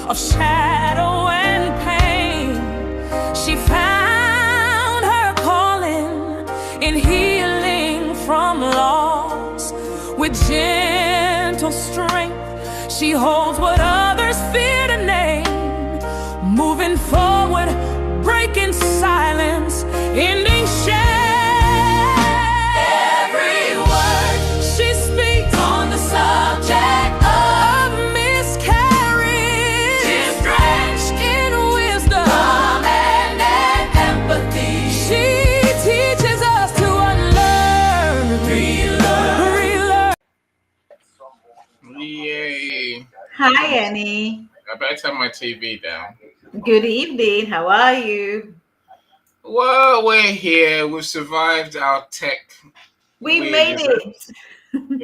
of shadow and pain. She found her calling in healing from loss. With gentle strength, she holds what others fear to name. Moving forward, breaking silence, ending shame. Every word she speaks on the subject of miscarriage is drenched in wisdom and empathy. She teaches us to unlearn, relearn. Yay. Hi, Annie. I better turn my TV down. Good evening. How are you? Well, we're here. We've survived our tech. We made it.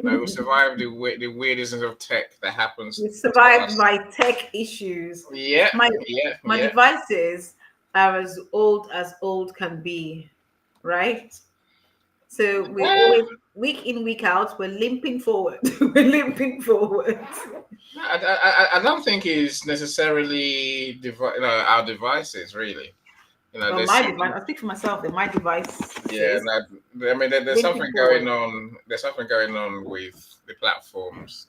We survived the weirdness of tech that happens. We survived my tech issues. Yeah. My Yeah. devices are as old can be, right? So we always, week in, week out, we're limping forward. We're limping forward. I don't think it's necessarily our devices, really. Well, my device. I speak for myself. That my device. Yeah, I mean, there's something going on. There's something going on with the platforms,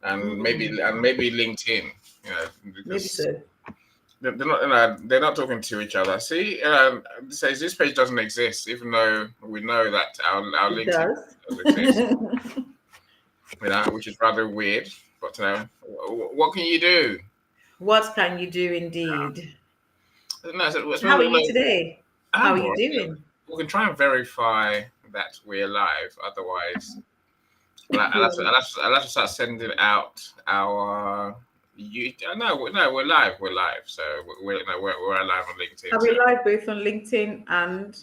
and maybe LinkedIn. Maybe so. They're not talking to each other. See, says this page doesn't exist, even though we know that our LinkedIn does exist. Which is rather weird. But what can you do? What can you do, indeed? How are you today? How are you doing? We can try and verify that we're live. Otherwise, I'll have to start sending out our. No, we're live. We're live. So we're live on LinkedIn. Are we live both on LinkedIn and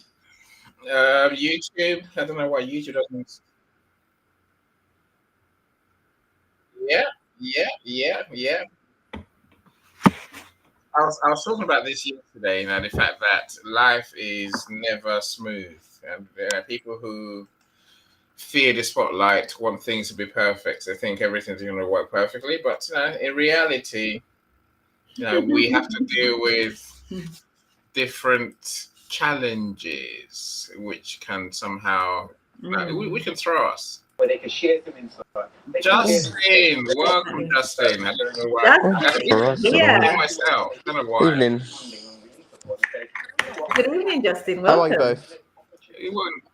YouTube? I don't know why YouTube doesn't. Yeah. I was talking about this yesterday, the fact that life is never smooth, and people who fear the spotlight want things to be perfect. They think everything's going to work perfectly, but in reality, we have to deal with different challenges, which can somehow we can throw us. Where they can share some insight. Justin, welcome, Justin. I don't know why. Myself. I don't know why. Evening. Good evening, Justin. Welcome. How are you both?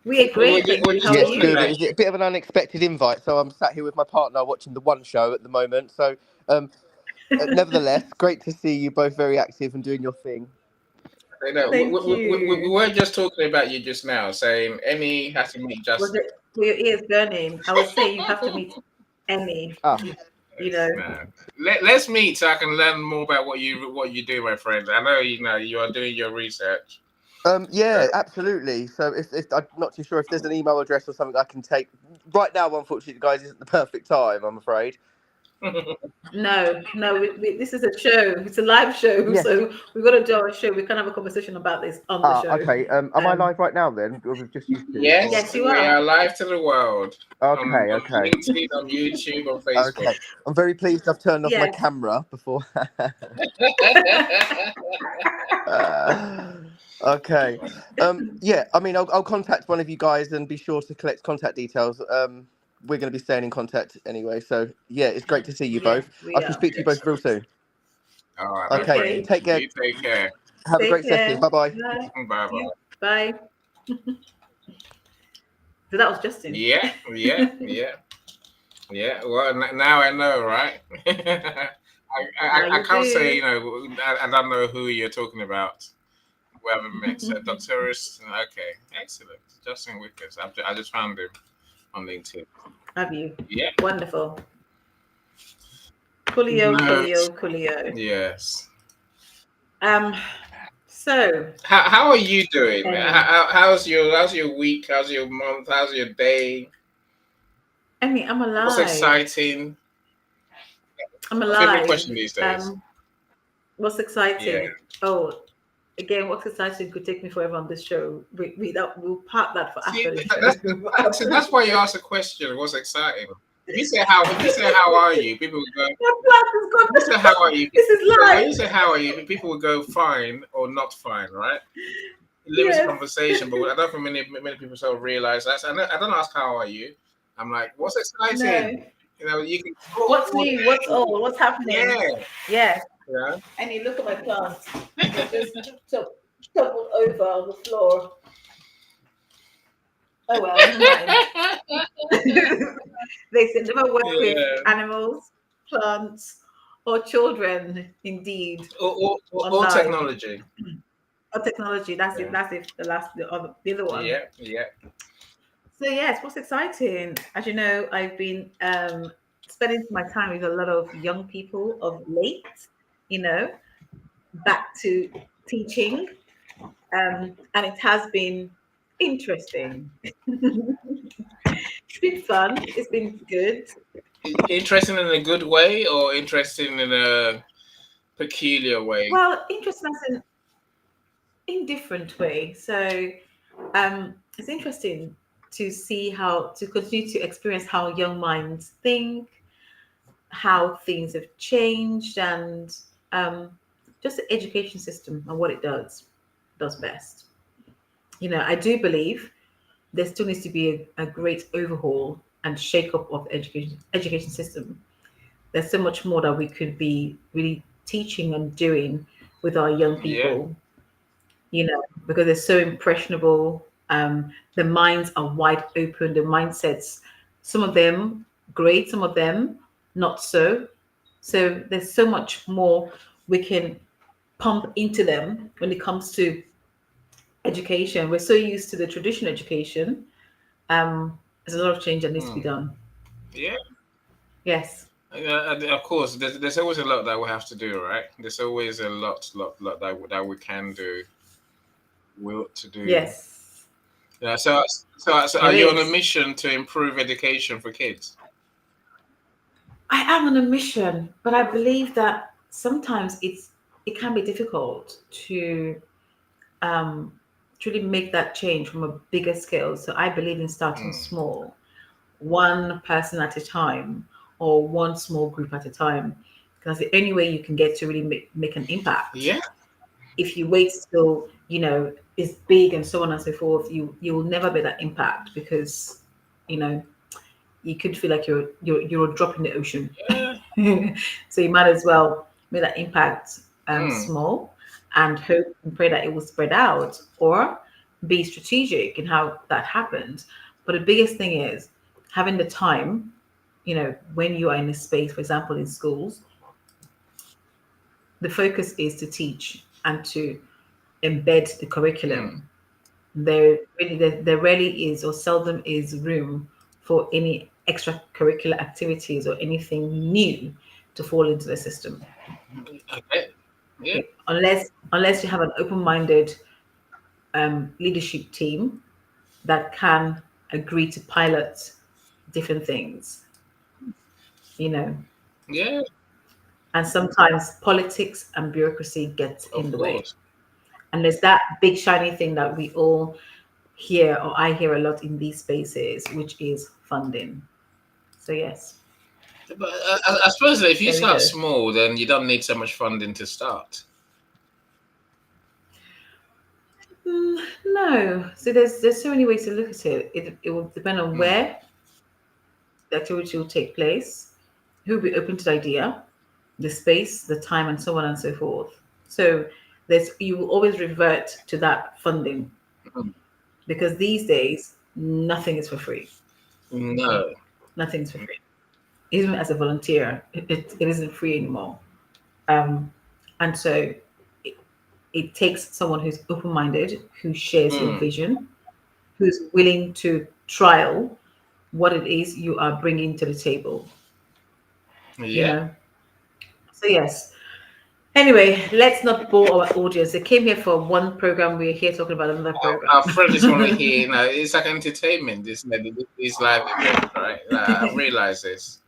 We are great. How are you? Good. It's a bit of an unexpected invite, so I'm sat here with my partner watching the One Show at the moment. So, nevertheless, great to see you both very active and doing your thing. We were just talking about you just now, saying Emmy has to meet Justin. Your ears burning. I would say you have to meet Emmy. Let's meet so I can learn more about what you do, my friend. I know you are doing your research. Yeah, absolutely. So if I'm not too sure if there's an email address or something I can take right now. Unfortunately, guys, isn't the perfect time, I'm afraid. No, this is a show. It's a live show, yes. So we've got to do our show. We can have a conversation about this on the show. Okay. Am I live right now then? Or we've just used to? Yes, you are. We are live to the world. Okay. On LinkedIn, on YouTube, on Facebook. Okay. I'm very pleased I've turned off my camera before. Okay. Yeah. I mean, I'll contact one of you guys and be sure to collect contact details. We're going to be staying in contact anyway. So, yeah, it's great to see you both. I shall speak to you both real soon. All right. Okay. Take care. You take care. Have a great session. Bye-bye. Bye-bye. Bye. So that was Justin. Yeah. Well, now I know, right? I can't say, I don't know who you're talking about. We haven't met. Doctorist. Okay. Excellent. Justin Wickers. I just found him on LinkedIn. Have you? Yeah. Wonderful. Coolio. Yes. So how are you doing? How's your week? How's your month? How's your day? I mean, I'm alive. What's exciting? I'm alive. Favorite question these days. What's exciting? Yeah. Oh, again, what's exciting could take me forever on this show. We'll park that for after the show. That's why you asked a question. What's exciting? if you say how are you, people will go. Your plant is gone. If you say how are you, This is when live. you say how are you, people will go fine or not fine, right? It limits Yes. conversation, but I don't think many people sort of realize that. So I don't ask how are you. I'm like, what's exciting? No. You know, you can talk What's all new? What's day. old? What's happening? Yeah, Yes. yeah. And you look at my plants. They're just toppled over on the floor. Oh well, never mind. They said never work with Yeah. animals, plants, or children. Indeed, on Or live technology. or technology. That's it. Yeah. That's it. The other one. Yeah, yeah. So yes, what's exciting? As you know, I've been spending my time with a lot of young people of late. You know, back to teaching, and it has been interesting. It's been fun. It's been good. Interesting in a good way or interesting in a peculiar way? Well, interesting as in different way. So it's interesting to see how to continue to experience how young minds think, how things have changed, and um, just the education system and what it does best. I do believe there still needs to be a great overhaul and shake up of the education system. There's so much more that we could be really teaching and doing with our young Yeah. people, because they're so impressionable. The minds are wide open, the mindsets, some of them great, some of them not so. So there's so much more we can pump into them when it comes to education. We're so used to the traditional education. There's a lot of change that needs to be Hmm. done. Yeah. Yes. Of course, there's always a lot that we have to do, right? There's always a lot that we can do, will to do. Yes. Yeah. So are It you on a is. mission to improve education for kids? I am on a mission, but I believe that sometimes it can be difficult um, to really make that change from a bigger scale. So I believe in starting Hmm. small, one person at a time, or one small group at a time, because the only way you can get to really make an impact. Yeah. If you wait till it's big and so on and so forth, you will never make that impact because you know you could feel like you're a drop in the ocean. Yeah. So you might as well make that impact Hmm. small and hope and pray that it will spread out, or be strategic in how that happens. But the biggest thing is having the time, when you are in a space, for example, in schools, the focus is to teach and to embed the Hmm. curriculum. There rarely is or seldom is room for any extracurricular activities or anything new to fall into the system. Okay. Yeah. Unless you have an open-minded leadership team that can agree to pilot different things, you know. Yeah. And sometimes politics and bureaucracy gets in Of the way. course. And there's that big shiny thing that we all hear, or I hear a lot in these spaces, which is funding. So yes, But I suppose that if you there we start go. small, then you don't need so much funding to start. No, so there's so many ways to look at it. It will depend on Hmm. where the activity will take place, who will be open to the idea, the space, the time, and so on and so forth. So there's you will always revert to that funding, Hmm. because these days nothing is for free. No. Nothing's for free. Even as a volunteer, it isn't free anymore. Um, and so it, it takes someone who's open-minded, who shares your Hmm. vision, who's willing to trial what it is you are bringing to the table. you Yeah. know so yes, anyway, let's not bore our audience. They came here for one program, we're here talking about another program. Our friends just want to hear, it's like entertainment, these live events, right? I realize this.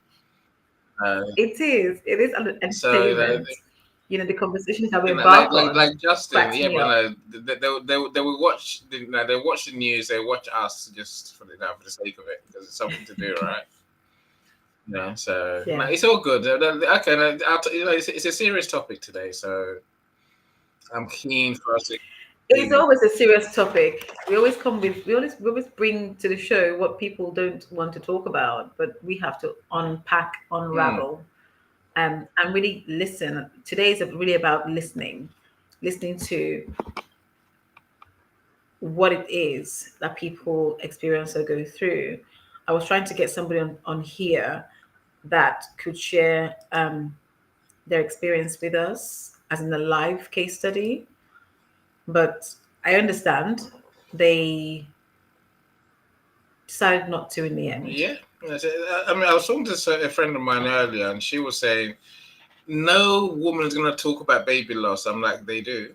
Uh, it is an so, entertainment. The conversations that we like embark on Justin, cracks yeah, me but up. they will watch, they watch the news, they watch us just for the sake of it, because it's something to do, right? So Yeah. it's all good. Okay, it's a serious topic today, so I'm keen for us to. It's always a serious topic. We always bring to the show what people don't want to talk about, but we have to unpack, unravel, and really listen. Today is really about listening to what it is that people experience or go through. I was trying to get somebody on here that could share their experience with us as in a live case study, but I understand they decided not to in the end. Yeah. I mean, I was talking to a friend of mine earlier, and she was saying no woman is going to talk about baby loss. I'm like, they do.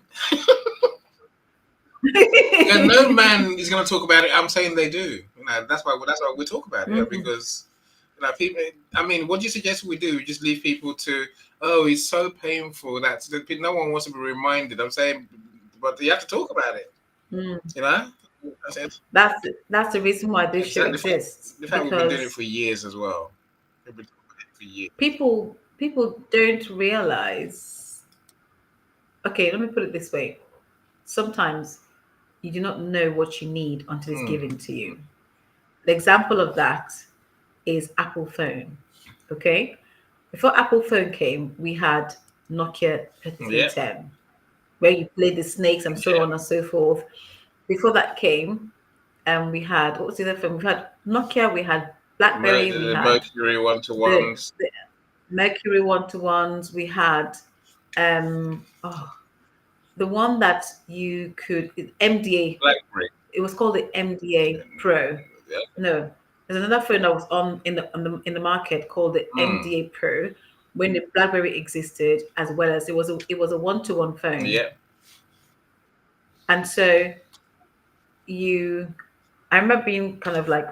Yeah, no man is going to talk about it. I'm saying they do. That's why we talk about it, because people. I mean, what do you suggest we do? We just leave people to. Oh, it's so painful that no one wants to be reminded. I'm saying, but you have to talk about it. Mm. I said, That's the reason why this show exists. The fact we've been doing it for years as well. We've been doing it for years. People don't realize. Okay, let me put it this way. Sometimes you do not know what you need until it's given to you. The example of that is Apple phone. Okay, before Apple phone came, we had Nokia 3310, where you play the snakes and so on and so forth. Before that came, we had, what was the other phone? We had Nokia, we had BlackBerry, we had Mercury one-to-ones, the Mercury one-to-ones, we had the one that you could MDA. BlackBerry. It was called the MDA Pro. No, there's another phone that was in the market called the MDA Pro when the BlackBerry existed, as well as it was a one-to-one phone. Yeah. And so I remember being kind of like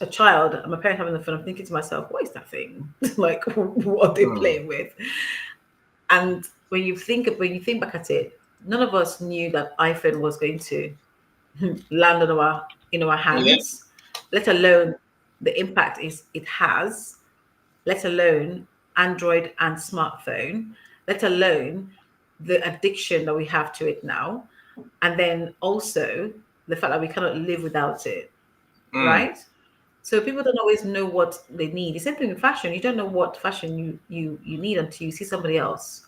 a child, and my parents having the phone. I'm thinking to myself, what is that thing? Like, what are they playing with? And when you think back at it, none of us knew that iPhone was going to land in our hands, let alone the impact it has, let alone Android and smartphone, let alone the addiction that we have to it now, and then also the fact that we cannot live without it, right? So people don't always know what they need. The same thing with fashion. You don't know what fashion you need until you see somebody else.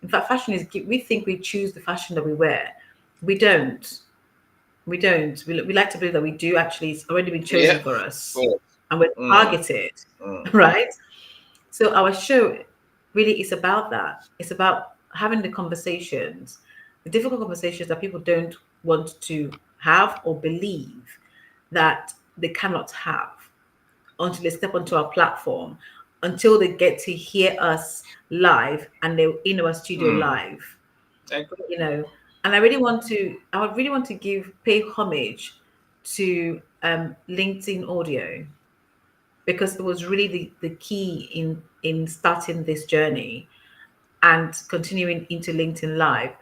In fact, fashion is, we think we choose the fashion that we wear. We don't. We don't. We like to believe that we do. Actually, it's already been chosen for us, and we're targeted, right? So our show really is about that. It's about having the conversations, the difficult conversations that people don't want to have or believe that they cannot have until they step onto our platform, until they get to hear us live and they're in our studio live. And I would really want to pay homage to LinkedIn audio, because it was really the key in starting this journey and continuing into LinkedIn live.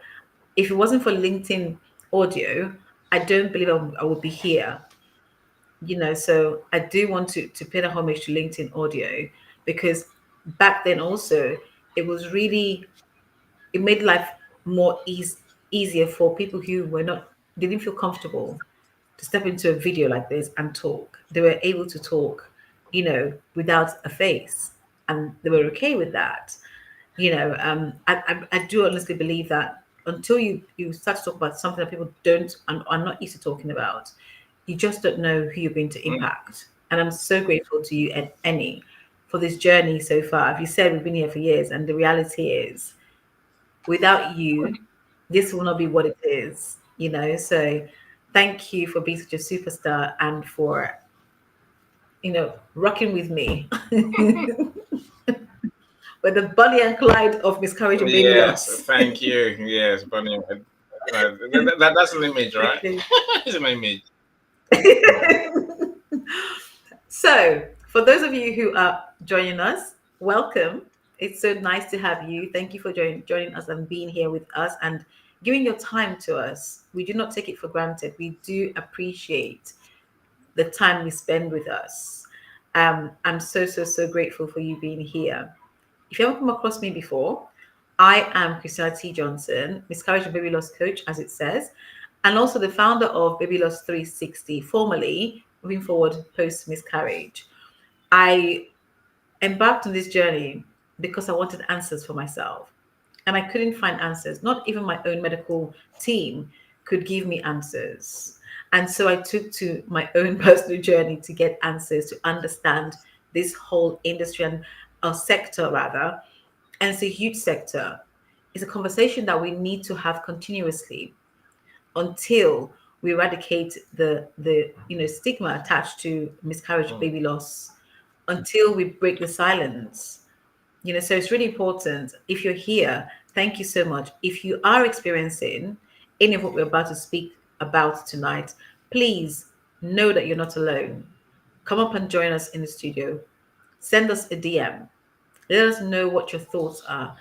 If it wasn't for LinkedIn audio, I don't believe I would be here. So I do want to pay the homage to LinkedIn audio, because back then also it was really, it made life more easier for people who didn't feel comfortable to step into a video like this and talk. They were able to talk, without a face, and they were okay with that. I do honestly believe that until you start to talk about something that people don't and are not used to talking about, you just don't know who you're going to impact. And I'm so grateful to you, Annie, for this journey so far. As you said, we've been here for years, and the reality is, without you, this will not be what it is. So thank you for being such a superstar and for rocking with me. With the Bonnie and Clyde of miscarriage and baby loss. Yes, thank you. Yes, Bonnie. That's an image, right? It's an image. So, for those of you who are joining us, welcome. It's so nice to have you. Thank you for joining us and being here with us and giving your time to us. We do not take it for granted. We do appreciate the time you spend with us. I'm so grateful for you being here. If you haven't come across me before, I am Christiana T. Johnson, miscarriage and baby loss coach, as it says, and also the founder of Baby Loss 360, formerly Moving Forward Post Miscarriage. I embarked on this journey because I wanted answers for myself. And I couldn't find answers. Not even my own medical team could give me answers. And so I took to my own personal journey to get answers, to understand this whole industry and sector, rather. And it's a huge sector. It's a conversation that we need to have continuously until we eradicate the stigma attached to miscarriage, baby loss, until we break the silence. So it's really important. If you're here, thank you so much. If you are experiencing any of what we're about to speak about tonight, please know that you're not alone. Come up and join us in the studio. Send us a DM. Let us know what your thoughts are.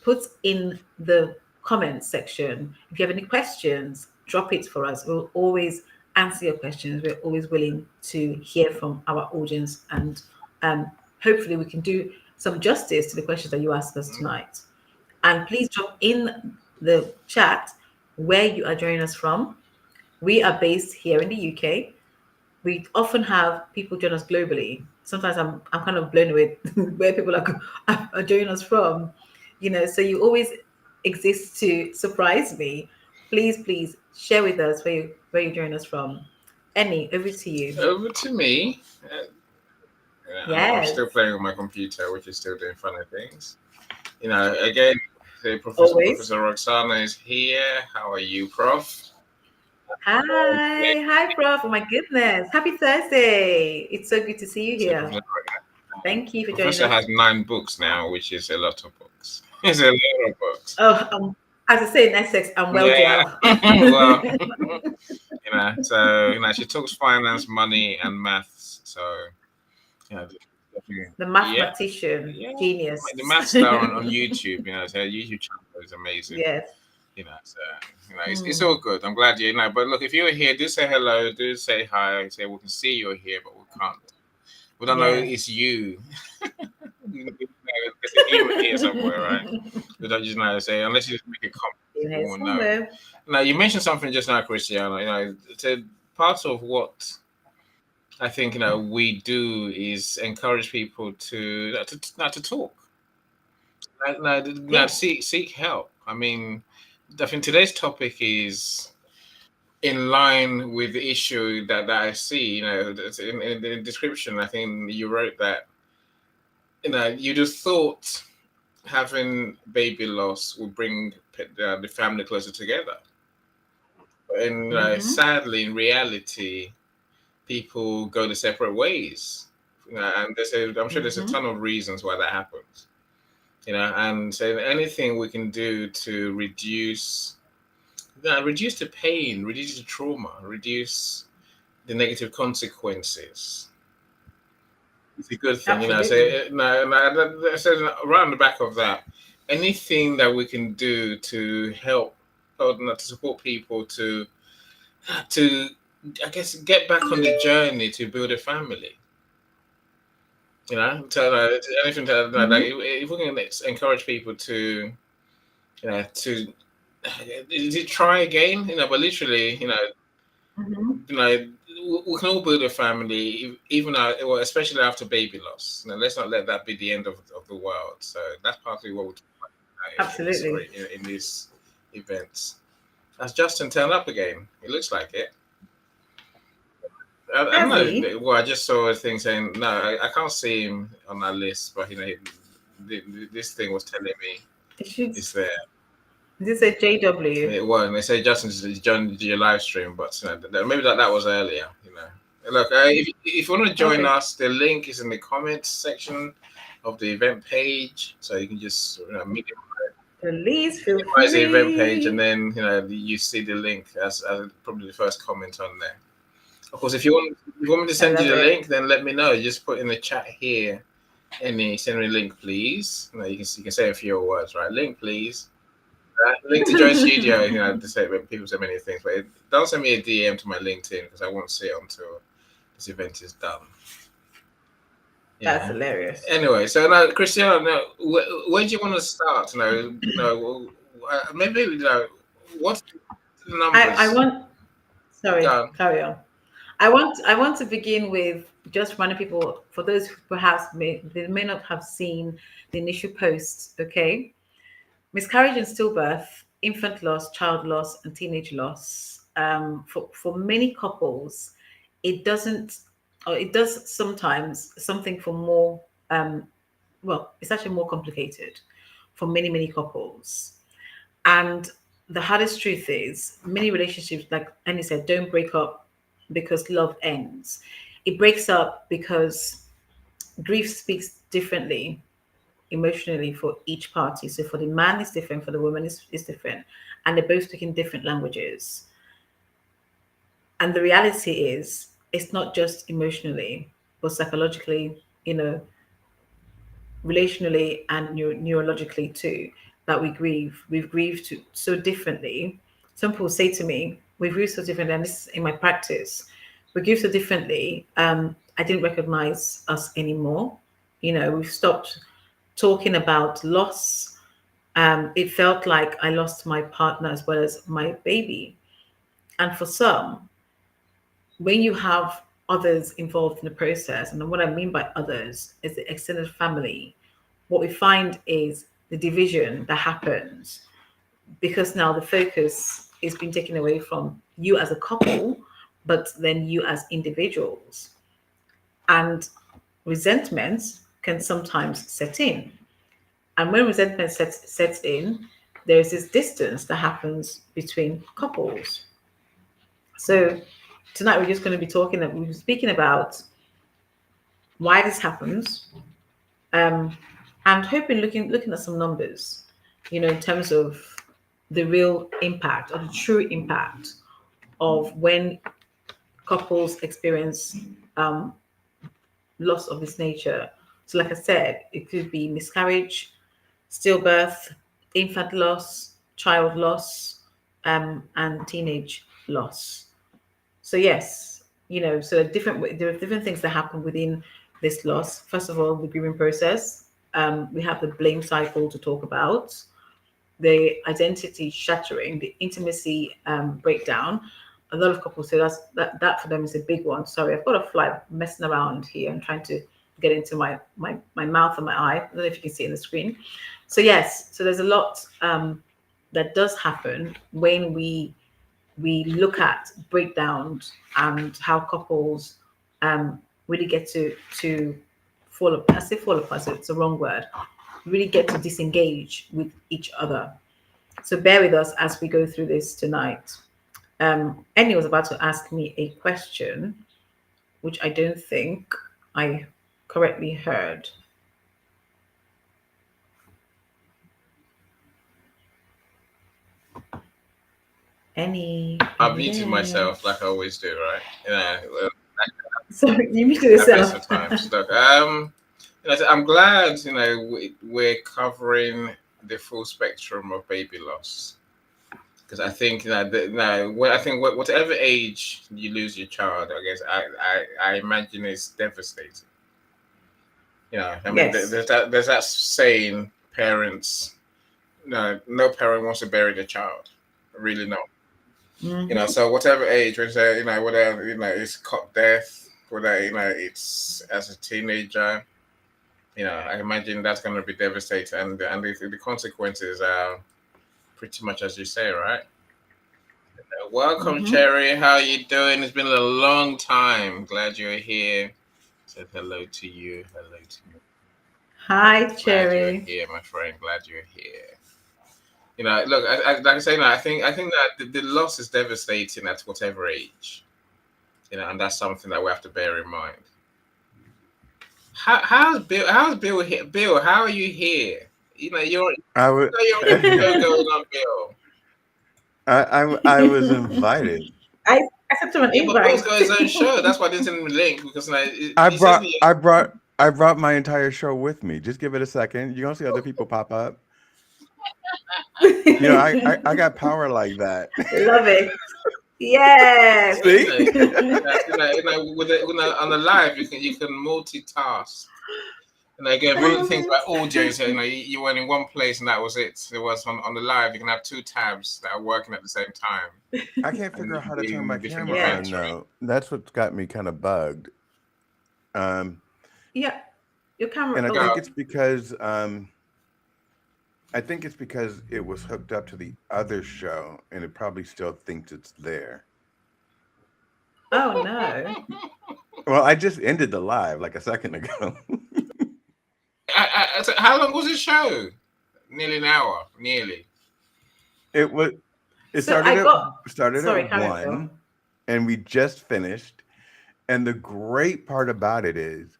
Put in the comments section. If you have any questions, drop it for us. We'll always answer your questions. We're always willing to hear from our audience, and hopefully we can do some justice to the questions that you asked us tonight. And please drop in the chat where you are joining us from. We are based here in the UK. We often have people join us globally. Sometimes I'm kind of blown away where people are joining us from. So you always exist to surprise me. Please share with us where you're joining us from. Annie, over to you. Over to me. I'm Yes. still playing on my computer, which is still doing funny things. Again, Always. Professor Roxana is here. How are you, Prof? Hi, Prof. Oh my goodness. Happy Thursday. It's so good to see you here. Thank you for joining us. Professor has 9 books now, which is a lot of books. It's a lot of books. Oh, as I say in Essex, I'm well gel. Well, so she talks finance, money, and maths. So, the mathematician, genius. The math star on YouTube. So her YouTube channel is amazing. Yes. So it's all good. I'm glad you know. But look, if you're here, do say hello. Do say hi. Say we can see you're here, but we can't. We don't know it's you. There's a human here somewhere, right? We don't just know. Say unless you make a comment, we won't know. Now you mentioned something just now, Christiana. It's a part of what I think we do is encourage people to talk. Seek help. I mean, I think today's topic is in line with the issue that I see. In the description, I think you wrote that. You just thought having baby loss would bring the family closer together, and sadly, in reality, people go the separate ways. And I'm sure there's a ton of reasons why that happens. And so anything we can do to reduce the pain, reduce the trauma, reduce the negative consequences. It's a good thing, So around the back of that, anything that we can do to help, or not to support people to I guess get back on the journey to build a family. Anything if we can encourage people to to try again, but literally, we can all build a family, even especially after baby loss. Let's not let that be the end of the world. So that's partly what we're talking about. Absolutely. In these events. Has Justin turned up again? It looks like it. I don't know. Well, I just saw a thing saying no. I can't see him on our list, but this thing was telling me it's there. This is JW. It was. They say Justin's joined your live stream, but maybe that was earlier. Look, if you want to join us, the link is in the comments section of the event page, so you can just meet him. Please feel free. The event page, and then you see the link as probably the first comment on there. Of course, if you want me to send you the link, then let me know. Just put in the chat here. Send me a link, please. You can say a few words, right? Link, please. Link to join studio. People say many things, but don't send me a DM to my LinkedIn because I won't see it until this event is done. That's hilarious. Anyway, so now, Christiana, now, where do you want to start? Maybe what's the numbers? I want. Sorry, carry on. I want to begin with just reminding people, for those who perhaps they may not have seen the initial post. Okay, miscarriage and stillbirth, infant loss, child loss, and teenage loss. For many couples, it doesn't, or it does sometimes something for more. Well, it's actually more complicated for many couples. And the hardest truth is, many relationships, like Annie said, don't break up because love ends. It breaks up because grief speaks differently emotionally for each party. So for the man, it's different, for the woman, it's different. And they're both speaking different languages. And the reality is, it's not just emotionally, but psychologically, relationally and neurologically too, that we grieve. We've grieved so differently. Some people say to me, "We grieve so differently," and this is in my practice. We grieve so differently. I didn't recognize us anymore. We've stopped talking about loss. It felt like I lost my partner as well as my baby. And for some, when you have others involved in the process, and what I mean by others is the extended family, what we find is the division that happens because now the focus is being taken away from you as a couple, but then you as individuals. And resentment can sometimes set in. And when resentment sets in, there's this distance that happens between couples. So tonight we're just going to be we're speaking about why this happens, and hoping looking at some numbers, in terms of the real impact or the true impact of when couples experience loss of this nature. So, like I said, it could be miscarriage, stillbirth, infant loss, child loss, and teenage loss. So yes, so there are different things that happen within this loss. First of all, the grieving process. We have the blame cycle to talk about, the identity shattering, the intimacy breakdown. A lot of couples say that for them is a big one. Sorry, I've got a fly messing around here and trying to get into my mouth and my eye. I don't know if you can see it in the screen. So yes, so there's a lot that does happen when we look at breakdowns and how couples really get to fall apart. I say fall apart, so it's the wrong word. Really get to disengage with each other. So bear with us as we go through this tonight. Annie was about to ask me a question, which I don't think I correctly heard. Annie, I muted myself like I always do, right? Sorry, you muted yourself. Sometimes. Look, I'm glad we're covering the full spectrum of baby loss, because I think whatever age you lose your child, I guess I imagine it's devastating. I mean, Yes. there's that saying, parents, no parent wants to bury their child, really not. Mhm. So whatever age, when say whether it's cot death, whether it's as a teenager, I imagine that's going to be devastating, and the consequences are pretty much as you say, right? Welcome, Cherry. How you doing? It's been a long time. Glad you're here. Said hello to you. Hello to you. Hi, Cherry. Glad you're here, my friend. Glad you're here. Look, like I say now, I think that the loss is devastating at whatever age. And that's something that we have to bear in mind. How's Bill? How's Bill here? Bill, how are you here? You're going on, Bill. I was invited. I sent him an But Bill's invite. got his own show. That's why I didn't send him the link, because I brought my entire show with me. Just give it a second. You're gonna see other people pop up. I got power like that. Love it. Yes. See? On the live, you can multitask. And again, one of the things about audio is that, you went in one place and that was it. There was on the live, you can have two tabs that are working at the same time. I can't figure out how to turn my different camera events, on right? though. That's what's got me kind of bugged. Yeah. Your camera. And I Oh, think it's because it was hooked up to the other show, and it probably still thinks it's there. oh no. Well, I just ended the live like a second ago. So how long was the show? Nearly an hour. Nearly. It was. It So started I got. started Sorry, at carry on, Phil. 1, and we just finished. And the great part about it is,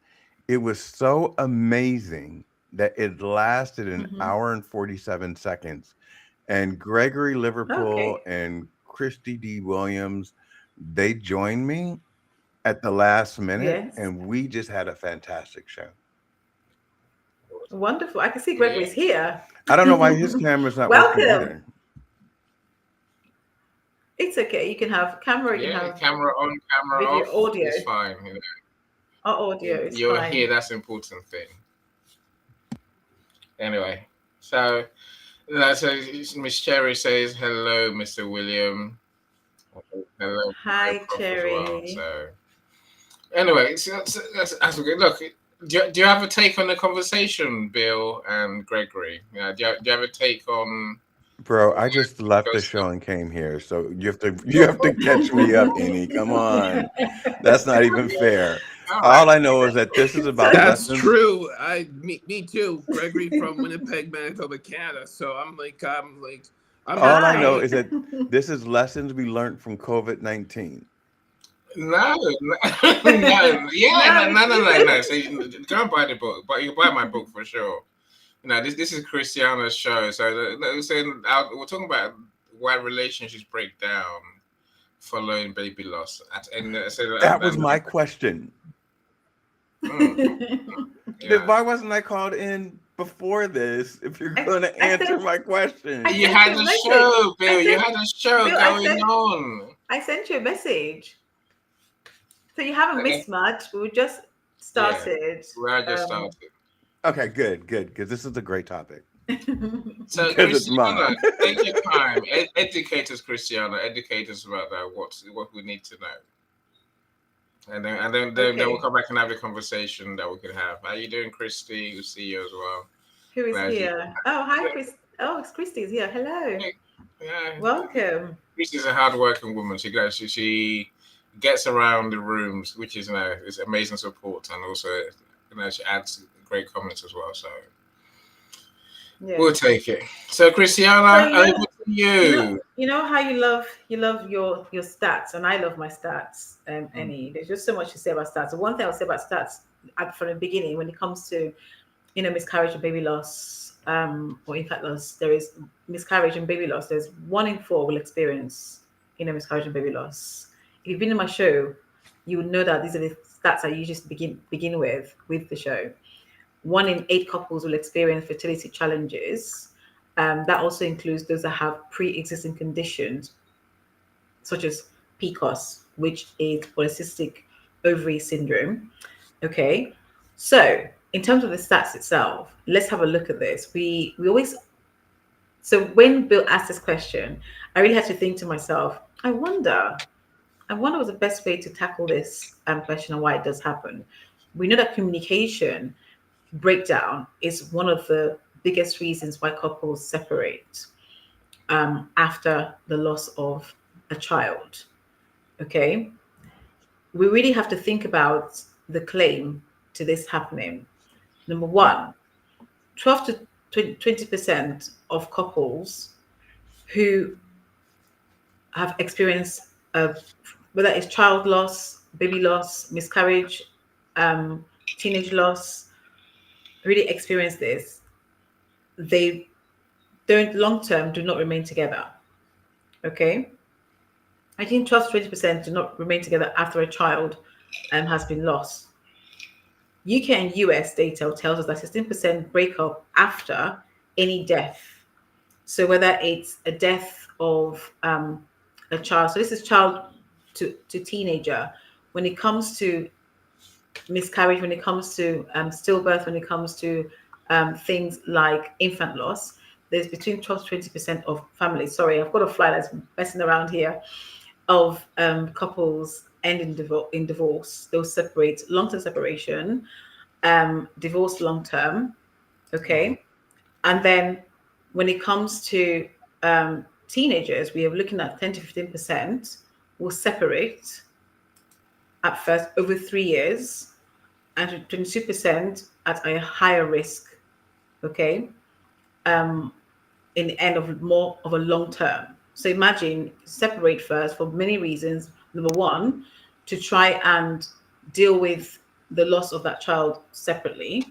it was so amazing that it lasted an hour and 47 seconds. And Gregory Liverpool Okay. and Christy D. Williams, they joined me at the last minute, Yes. and we just had a fantastic show. Wonderful. I can see Gregory's here. I don't know why his camera's not working Welcome. either. It's okay. You can have camera. You can Yeah, have camera on, camera video, off. audio. It's fine. Our audio is You're fine. here. That's the important thing. Anyway, so Miss Cherry says hello, Mr. William. Hello, Hi, Prof as Cherry. well, so anyway, so that's okay. Look, do you have a take on the conversation, Bill and Gregory? Do you have a take on? Bro, I just left the show and came here, so you have to catch me up, Annie. Come on, that's not even fair. All I know is that this is about That's lessons. true. Me too. Gregory from Winnipeg, Manitoba, Canada. So I'm All I know is that this is lessons we learned from COVID-19. No. So go and buy the book, but you buy my book for sure. This is Christiana's show. So we're talking about why relationships break down following baby loss. That was my question. Why wasn't I called in before this? If you're going to answer my question, you had a show, Bill. You had a show going on. I sent you a message. So you haven't missed much. We just started. Yeah, we just started. Okay, good, because this is a great topic. So Christiana, take your time. Educate us, Christiana. Educate us about that. What we need to know. And then we'll come back and have a conversation that we can have. How you doing, Christy? We'll see you as well. Who is here? Oh, hi, Chris. Oh, it's Christy's here. Hello. Yeah. Welcome. Christy's a hard-working woman. She gets around the rooms, which is is amazing support, and also she adds great comments as well. So we'll take it. So Christiana, over to you. You know how you love your stats, and I love my stats. Annie, there's just so much to say about stats. The one thing I'll say about stats from the beginning, when it comes to miscarriage and baby loss, or infant loss, there is miscarriage and baby loss. There's 1 in 4 will experience miscarriage and baby loss. If you've been in my show, you would know that these are the stats I usually begin with the show. 1 in 8 couples will experience fertility challenges. That also includes those that have pre-existing conditions, such as PCOS, which is polycystic ovary syndrome. Okay, so in terms of the stats itself, let's have a look at this. We always. So when Bill asked this question, I really had to think to myself, I wonder what's the best way to tackle this question and why it does happen. We know that communication breakdown is one of the biggest reasons why couples separate after the loss of a child. Okay, we really have to think about the claim to this happening. Number 1, 12 to 20% of couples who have experienced whether it's child loss, baby loss, miscarriage, teenage loss, really experience this. They don't long term do not remain together. Okay, I think 12 to 20% do not remain together after a child has been lost. UK and US data tells us that 16% break up after any death. So whether it's a death of a child. So this is child to teenager. When it comes to miscarriage, when it comes to stillbirth, when it comes to things like infant loss, there's between 12 to 20% of families. Sorry, I've got a fly that's messing around here, of couples end in divorce. They'll separate, long-term separation, divorce long-term. Okay. And then when it comes to teenagers, we are looking at 10 to 15% will separate at first over 3 years, and 22% at a higher risk. Okay. Um, in the end of more of a long term. So imagine separate first for many reasons. Number one, to try and deal with the loss of that child separately.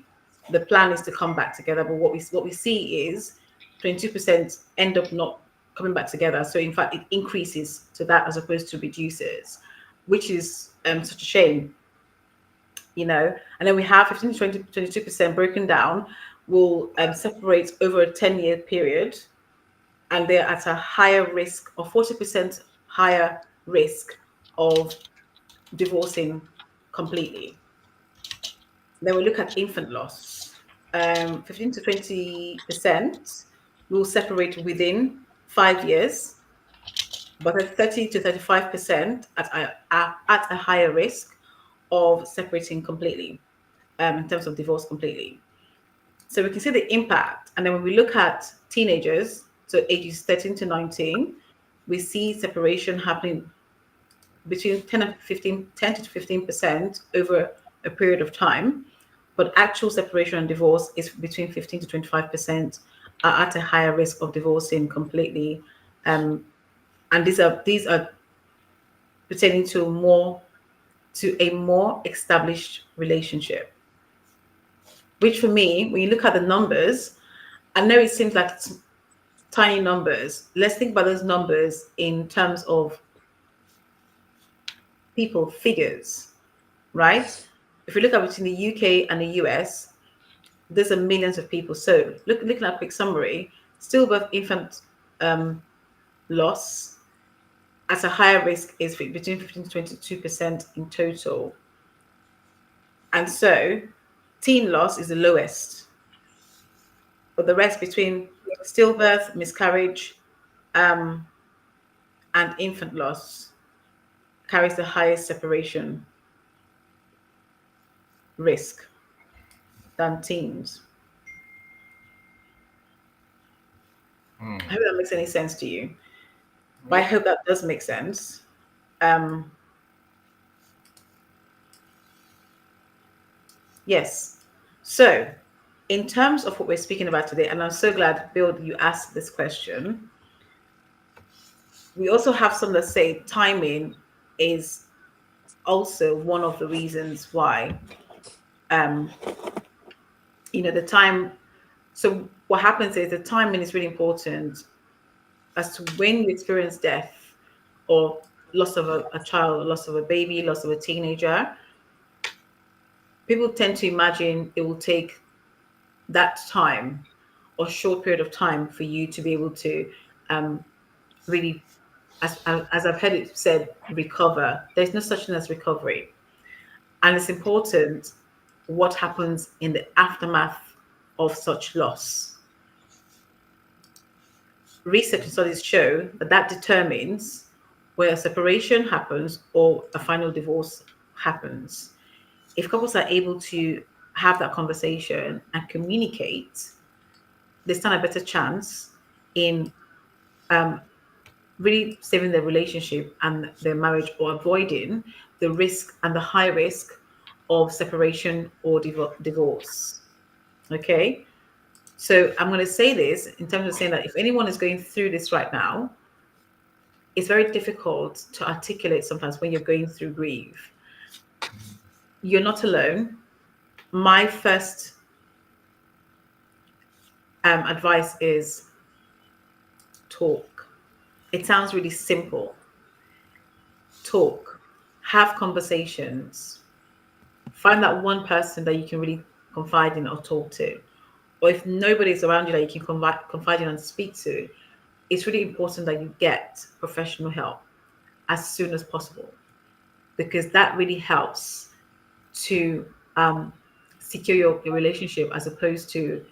The plan is to come back together, but what we see is 22% end up not coming back together. So in fact, it increases to that as opposed to reduces, which is such a shame, you know. And then we have 15 to 20, 22% broken down will separate over a 10-year period, and they're at a higher risk, or 40% higher risk of divorcing completely. Then we look at infant loss. 15 to 20% will separate within 5 years, but at 30 to 35% at a higher risk of separating completely, in terms of divorce completely. So we can see the impact. And then when we look at teenagers, so ages 13 to 19, we see separation happening between 10 and 15, 10 to 15% over a period of time. But actual separation and divorce is between 15 to 25% are at a higher risk of divorcing completely. And these are pertaining to a more established relationship. Which for me, when you look at the numbers, I know it seems like it's tiny numbers. Let's think about those numbers in terms of people, figures, right? If we look at between the UK and the US, there's a millions of people. So looking at a quick summary, stillbirth infant loss at a higher risk is between 15 to 22% in total. And so teen loss is the lowest, but the rest between stillbirth, miscarriage, um, and infant loss carries the highest separation risk than teens. Hmm. I hope that makes any sense to you. But I hope that does make sense. Um, yes. So, in terms of what we're speaking about today, and I'm so glad, Bill, you asked this question. We also have some that say timing is also one of the reasons why, um, the time. So, what happens is the timing is really important as to when you experience death or loss of a child, loss of a baby, loss of a teenager. People tend to imagine it will take that time or short period of time for you to be able to really, as I've heard it said, recover. There's no such thing as recovery. And it's important what happens in the aftermath of such loss. Research and studies show that determines where a separation happens or a final divorce happens. If couples are able to have that conversation and communicate, they stand a better chance in really saving their relationship and their marriage, or avoiding the risk and the high risk of separation or divorce. Okay. So I'm going to say this in terms of saying that if anyone is going through this right now, it's very difficult to articulate sometimes when you're going through grief. You're not alone. My first advice is talk. It sounds really simple. Talk, have conversations, find that one person that you can really confide in or talk to. Or if nobody's around you that you can confide in and speak to, it's really important that you get professional help. as soon as possible, because that really helps to secure your relationship, as opposed to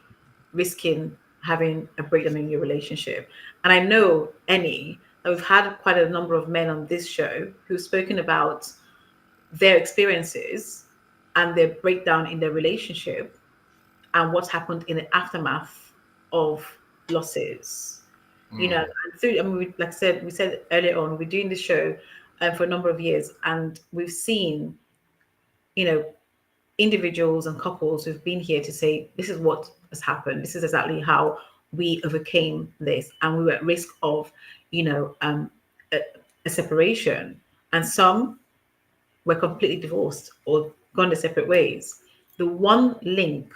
risking having a breakdown in your relationship. And I know any that we've had quite a number of men on this show who've spoken about their experiences and their breakdown in their relationship and what's happened in the aftermath of losses. And through, I mean, like I said, we said earlier on, we're doing this show for a number of years, and we've seen, you know, individuals and couples who've been here to say, this is what has happened. This is exactly how we overcame this. And we were at risk of, a, a separation. And some were completely divorced or gone their separate ways. The one link,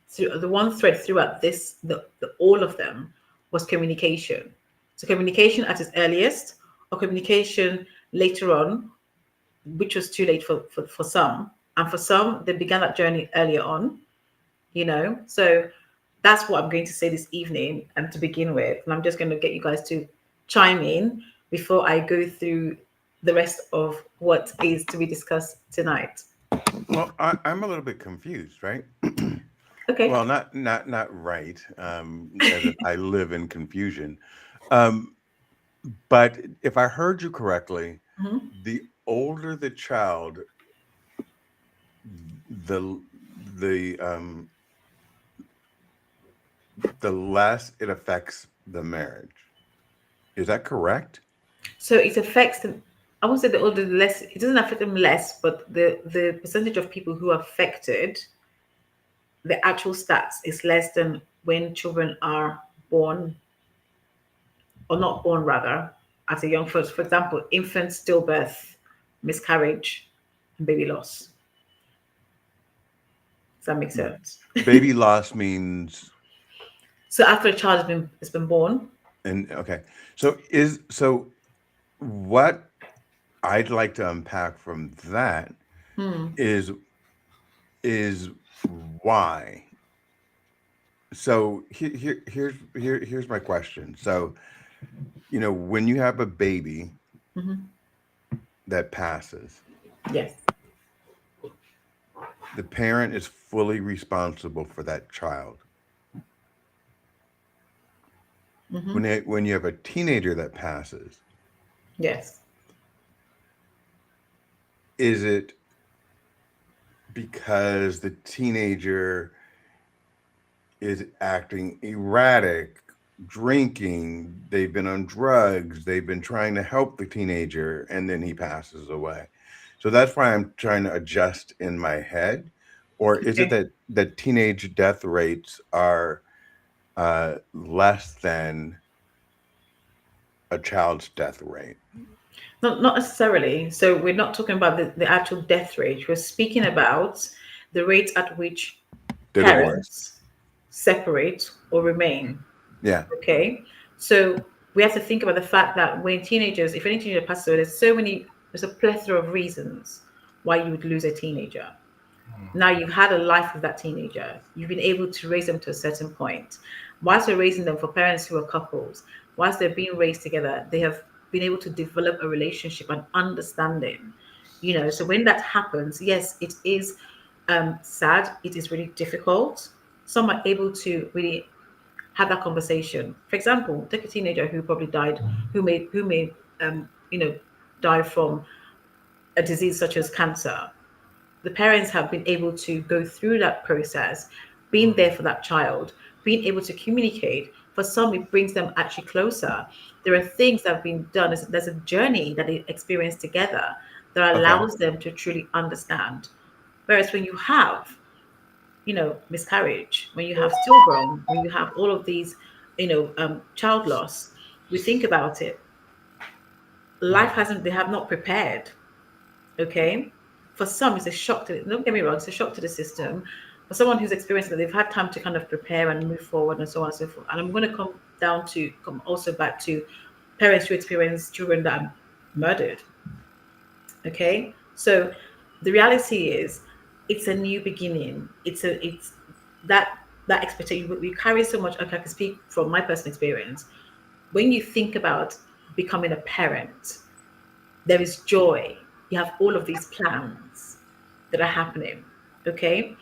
through the one thread throughout this, the all of them, was communication. So communication at its earliest, or communication later on, which was too late for some. And for some, they began that journey earlier on, So that's what I'm going to say this evening and to begin with. And I'm just going to get you guys to chime in before I go through the rest of what is to be discussed tonight. Well, I'm a little bit confused, right? Okay. Well, not right. As if I live in confusion. But if I heard you correctly, the older the child, the less it affects the marriage. Is that correct? So it affects them. I won't say the older, the less. It doesn't affect them less, but the percentage of people who are affected, the actual stats, is less than when children are born, or not born rather, at a young first. For example, infant stillbirth, miscarriage, and baby loss. Does that make sense? Baby loss means. So after a child has been born. And okay, so what I'd like to unpack from that is why. So here's my question. So, when you have a baby that passes, yes, the parent is fully responsible for that child. When you have a teenager that passes, yes, is it because the teenager is acting erratic, drinking, they've been on drugs, they've been trying to help the teenager, and then he passes away? So that's why I'm trying to adjust in my head. Or is it that teenage death rates are less than a child's death rate? not necessarily. So we're not talking about the actual death rate. We're speaking about the rate at which The parents separate or remain. Yeah. Okay. So we have to think about the fact that when teenagers, if any teenager passes away, there's a plethora of reasons why you would lose a teenager. Now you've had a life with that teenager. You've been able to raise them to a certain point. Whilst you're raising them, for parents who are couples, whilst they're being raised together, they have been able to develop a relationship and understanding. So when that happens, yes, it is sad. It is really difficult. Some are able to really have that conversation. For example, take a teenager who probably died, who may die from a disease such as cancer. The parents have been able to go through that process, being there for that child, being able to communicate. For some, it brings them actually closer. There are things that have been done. There's a journey that they experience together that allows them to truly understand. Whereas when you have, miscarriage, when you have stillborn, when you have all of these, child loss, we think about it. They have not prepared. Okay. For some, it's a shock don't get me wrong, it's a shock to the system. For someone who's experienced that, they've had time to kind of prepare and move forward and so on and so forth. And I'm going to come also back to parents who experience children that are murdered. Okay. So the reality is, it's a new beginning. It's that expectation. We carry so much. Okay, I can speak from my personal experience. When you think about becoming a parent, there is joy. You have all of these plans that are happening. Okay.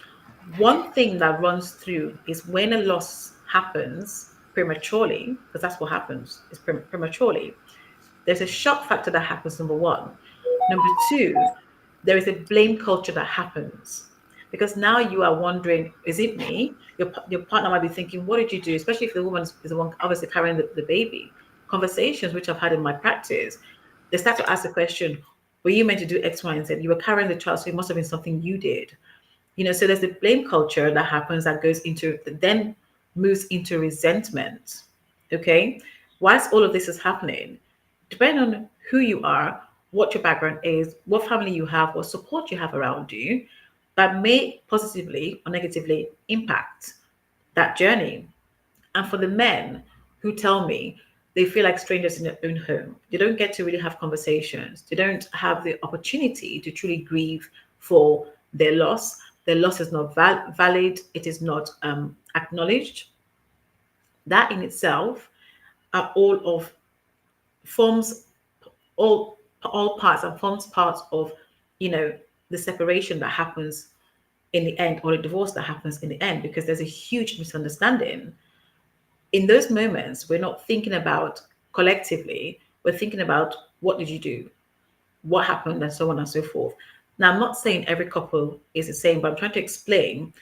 One thing that runs through is when a loss happens prematurely, because that's what happens, is prematurely, there's a shock factor that happens, number one. Number two, there is a blame culture that happens. Because now you are wondering, is it me? Your partner might be thinking, what did you do? Especially if the woman is the one obviously carrying the baby. Conversations which I've had in my practice, they start to ask the question, were you meant to do X, Y, and Z? You were carrying the child, so it must have been something you did. So there's the blame culture that happens that goes into, then moves into resentment. Okay. Whilst all of this is happening, depending on who you are, what your background is, what family you have, what support you have around you, that may positively or negatively impact that journey. And for the men who tell me they feel like strangers in their own home, they don't get to really have conversations, they don't have the opportunity to truly grieve for their loss. Their loss is not valid, it is not acknowledged. That in itself are all of forms, all parts and forms parts of, you know, the separation that happens in the end, or the divorce that happens in the end, because there's a huge misunderstanding. In those moments, we're not thinking about collectively, we're thinking about what did you do, what happened, and so on and so forth. Now, I'm not saying every couple is the same, but I'm trying to explain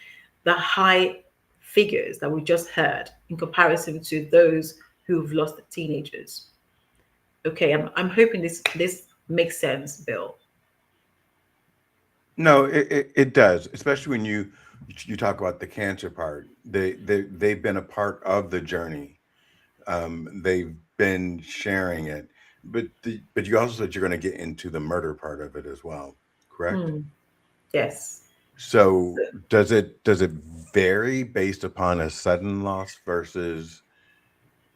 the high figures that we just heard in comparison to those who've lost teenagers. Okay, I'm hoping this makes sense, Bill. No, it does, especially when you talk about the cancer part. They've been a part of the journey. They've been sharing it, but you also said you're going to get into the murder part of it as well, correct? Hmm. Yes. So does it vary based upon a sudden loss versus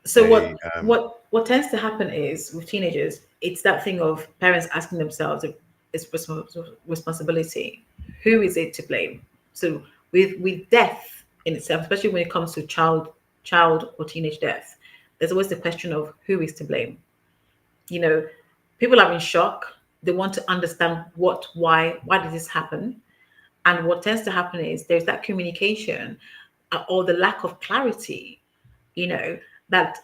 So a what tends to happen is with teenagers, it's that thing of parents asking themselves if it's responsibility. Who is it to blame? So with death in itself, especially when it comes to child or teenage death, there's always the question of who is to blame. You know, people are in shock. They want to understand why did this happen? And what tends to happen is there's that communication or the lack of clarity, you know, that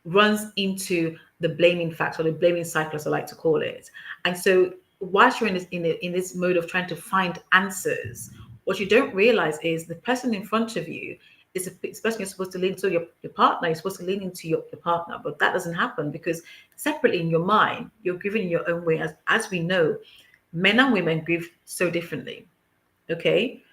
runs into the blaming factor, or the blaming cycle, as I like to call it. And so, whilst you're in this mode of trying to find answers, what you don't realize is the person in front of you is the person you're supposed to lean to, your partner. You're supposed to lean into your partner, but that doesn't happen because separately in your mind, you're grieving in your own way. As we know, men and women grieve so differently. Okay,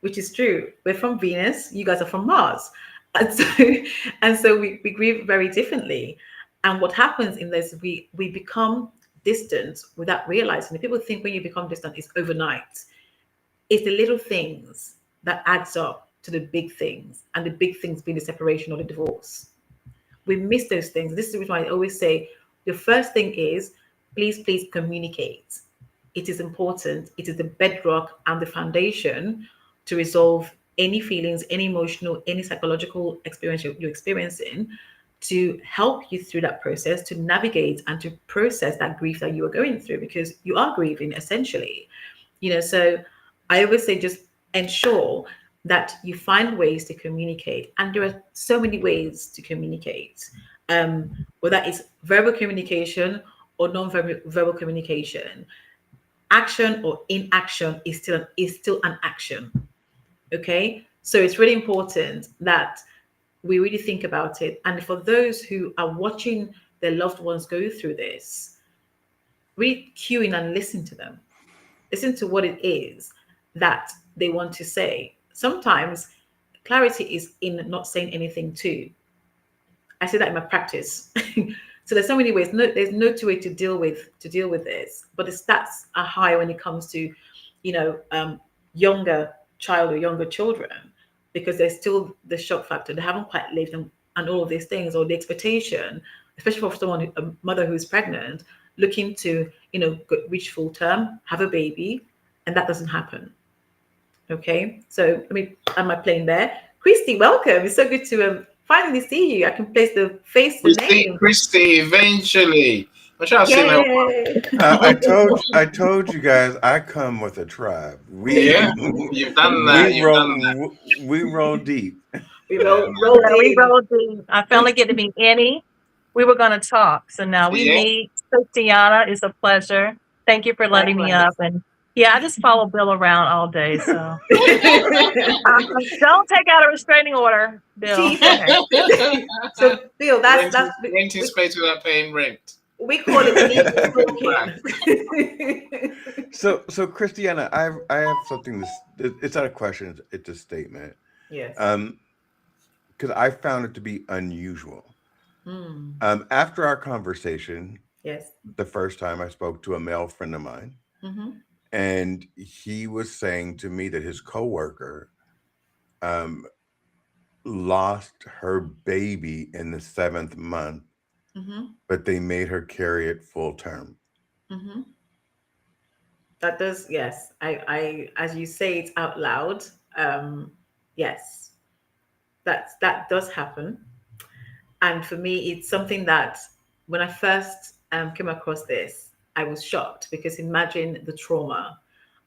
which is true. We're from Venus, you guys are from Mars. And so we grieve very differently. And what happens in this, we become distant without realizing it. People think when you become distant, it's overnight. It's the little things that adds up to the big things, and the big things being the separation or the divorce. We miss those things. This is the reason why I always say the first thing is please communicate. It is important. It is the bedrock and the foundation to resolve any feelings, any emotional, any psychological experience you're experiencing, to help you through that process, to navigate and to process that grief that you are going through, because you are grieving essentially. So I always say just ensure that you find ways to communicate, and there are so many ways to communicate, whether it's verbal communication or non-verbal communication. Action or inaction is still an action. Okay, so it's really important that we really think about it. And for those who are watching their loved ones go through this, really cue in and listen to them. Listen to what it is that they want to say. Sometimes clarity is in not saying anything too. I say that in my practice. So there's so many ways. There's no two way to deal with this. But the stats are high when it comes to, younger child or younger children, because there's still the shock factor. They haven't quite lived, and all of these things, or the expectation, especially for someone, a mother who's pregnant, looking to, reach full term, have a baby, and that doesn't happen. Okay, so let me end my plane there. Christy, welcome. It's so good to finally see you. I can place the face, the Christy, name. Christy, eventually. I try to see now. Yay! I told you guys I come with a tribe. Yeah, you've done that. You've done that. We roll deep. We Yeah, rolled Yeah, we in. rolled in. I finally get to meet Annie. We were going to talk. So now we yeah. meet. Christiana, it's a pleasure. Thank you for letting me Likewise. up. And yeah, I just follow Bill around all day. So don't take out a restraining order, Bill. See, so, Okay. so Bill, Renting space without paying rent. we call it illegal Right. stalking. So Christiana, I have something. It's not a question. It's a statement. Yes. Because I found it to be unusual. Mm. After our conversation, Yes. the first time I spoke to a male friend of mine, Mm-hmm. and he was saying to me that his coworker lost her baby in the 7th month, Mm-hmm. but they made her carry it full term. Mm-hmm. That does, yes. I, as you say it out loud, yes, that does happen. And for me, it's something that when I first came across this, I was shocked because imagine the trauma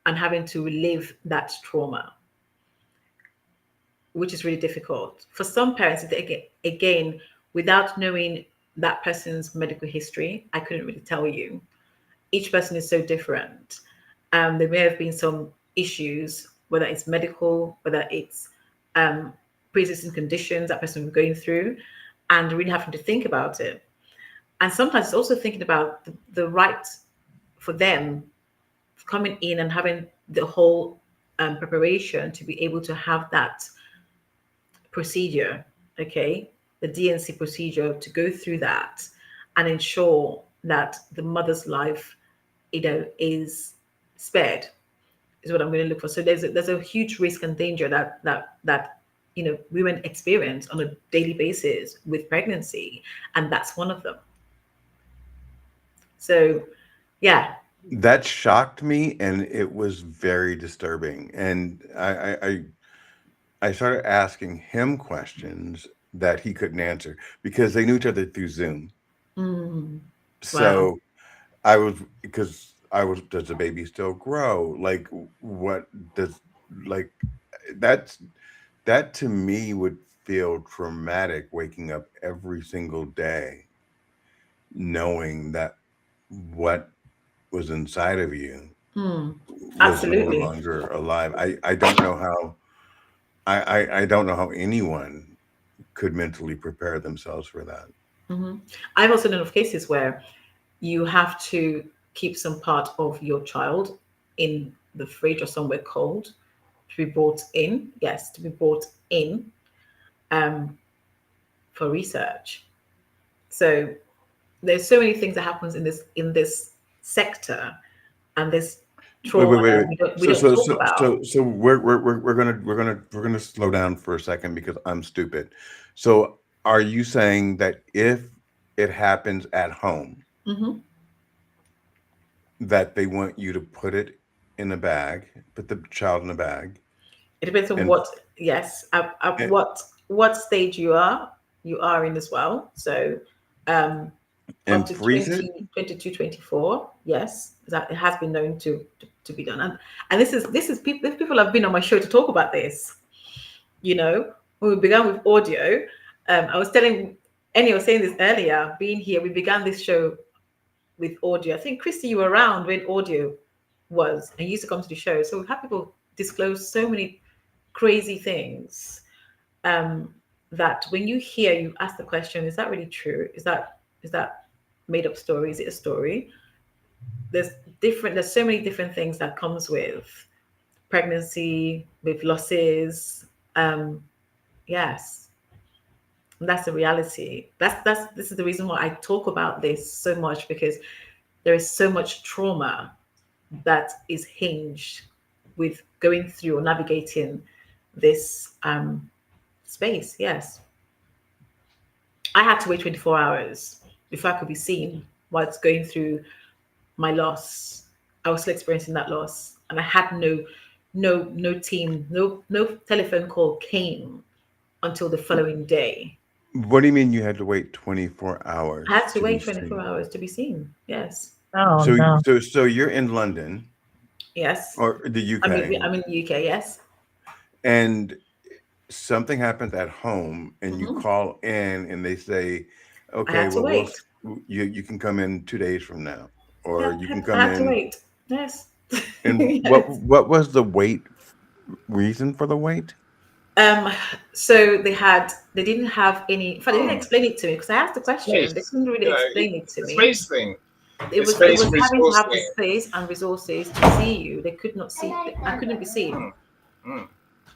and having to relive that trauma, which is really difficult for some parents. Again, without knowing that person's medical history, I couldn't really tell you. Each person is so different. There may have been some issues, whether it's medical, whether it's pre-existing conditions that person was going through, and really having to think about it. And sometimes it's also thinking about the right for them coming in and having the whole preparation to be able to have that procedure, okay, the DNC procedure, to go through that and ensure that the mother's life, is spared, is what I'm going to look for. So there's a huge risk and danger that women experience on a daily basis with pregnancy, and that's one of them. So, yeah. That shocked me, and it was very disturbing. And I started asking him questions that he couldn't answer because they knew each other through Zoom. Mm, wow. So does the baby still grow? Like, what does, like, that's, that to me would feel traumatic, waking up every single day knowing that what was inside of you Mm, was no absolutely. longer alive. I don't know how I don't know how anyone could mentally prepare themselves for that. Hmm. I've also known of cases where you have to keep some part of your child in the fridge or somewhere cold to be brought in. Yes, to be brought in um, for research. So there's so many things that happens in this sector, and this Wait, trauma wait, wait, that wait. we So, don't so, talk so, about. so, so we're gonna slow down for a second because I'm stupid. So, are you saying that if it happens at home, Hmm. that they want you to put it in a bag, put the child in a bag, It depends on and what, yes, at and, what stage you are in as well. So um up and to freeze it? 20, 24, yes, that it has been known to be done. And this is people have been on my show to talk about this. When we began with audio, I was telling Annie, I was saying this earlier, being here, we began this show with audio. I think, Christy, you were around when audio was and you used to come to the show. So we've had people disclose so many crazy things, um, that when you hear, you ask the question, is that really true? Is that made up story? Is it a story? There's so many different things that comes with pregnancy, with losses. Yes, that's the reality. This is the reason why I talk about this so much, because there is so much trauma that is hinged with going through or navigating this space. Yes, I had to wait 24 hours before I could be seen whilst going through my loss. I was still experiencing that loss, and I had no team, no telephone call came until the following day. What do you mean you had to wait 24 I hours had to to be wait 24 seen? hours to be seen. Yes. Oh So, no. so you're in London Yes. or the UK, I'm in the UK. Yes. and something happens at home, and you Hmm. call in, and they say, I "Okay, had to well, wait. you can come in 2 days from now, or Yeah, you can I come had to in." wait. Yes. And Yes. what was the wait reason for the wait? Um, so they didn't have any, in fact, they didn't explain it to me because I asked the question. They Space. couldn't really You know, explain it to the me. space thing. It The was it space was having to resource have the thing. space and resources to see you. They could not see. I couldn't be seen. Mm, mm.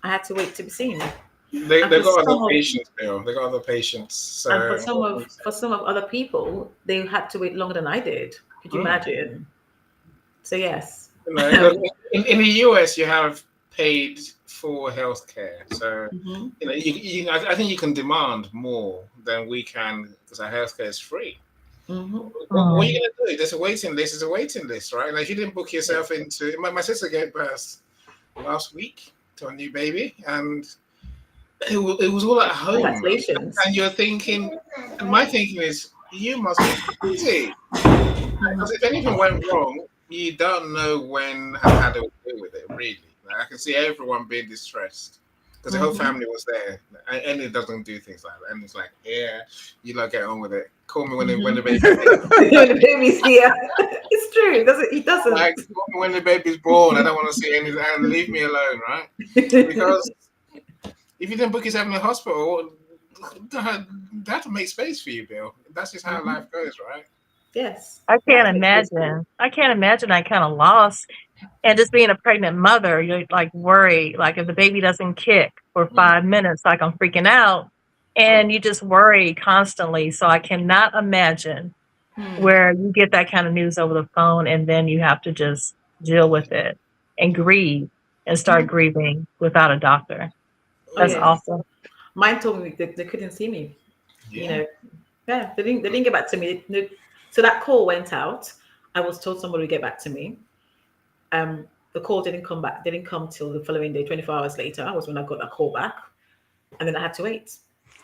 I had to wait to be seen. And They for got other some of patients, Bill. They got other patients. and So what can you for say? some of other people, they had to wait longer than I did. Could you Mm. imagine? So yes. You know, look, in the US, you have paid for healthcare. So, Mhm. you know, I think you can demand more than we can because our healthcare is free. Mhm. What are you Mm. going to do? There's a waiting list. There's a waiting list, right? And if you didn't book yourself Yes. into, my sister gave birth last week to a new baby, and it was all at home. Congratulations. And you're thinking, and my thinking is, you must be crazy. Mhm. Because if anything went wrong, you don't know when and how to deal with it, really. Like, I can see everyone being distressed because the whole Mhm. family was there. And it doesn't do things like that. And it's like, yeah, you like get on with it. Call me when the Mhm. baby's here. When the baby's here, it's true. It doesn't. He Like, doesn't. call me when the baby's born. I don't want to see anything. And leave me alone, right? Because if you didn't book yourself in the hospital, they have to make space for you, Bill. That's just how Mhm. life goes, right? Yes. I That can't makes sense. imagine. I can't imagine that kind of loss. And just being a pregnant mother, you're like worried, like if the baby doesn't kick for Mm, 5 minutes, like I'm freaking out. And mm, you just worry constantly. So I cannot imagine Hmm. where you get that kind of news over the phone and then you have to just deal with it and grieve and start Mhm. grieving without a doctor. Oh That's mm. yes. awful. Mine told me they couldn't see me. You Yeah. know. Yeah. They didn't get back to me. So that call went out. I was told somebody would get back to me. The call didn't come back. Didn't come till the following day. 24 hours later was when I got that call back, and then I had to wait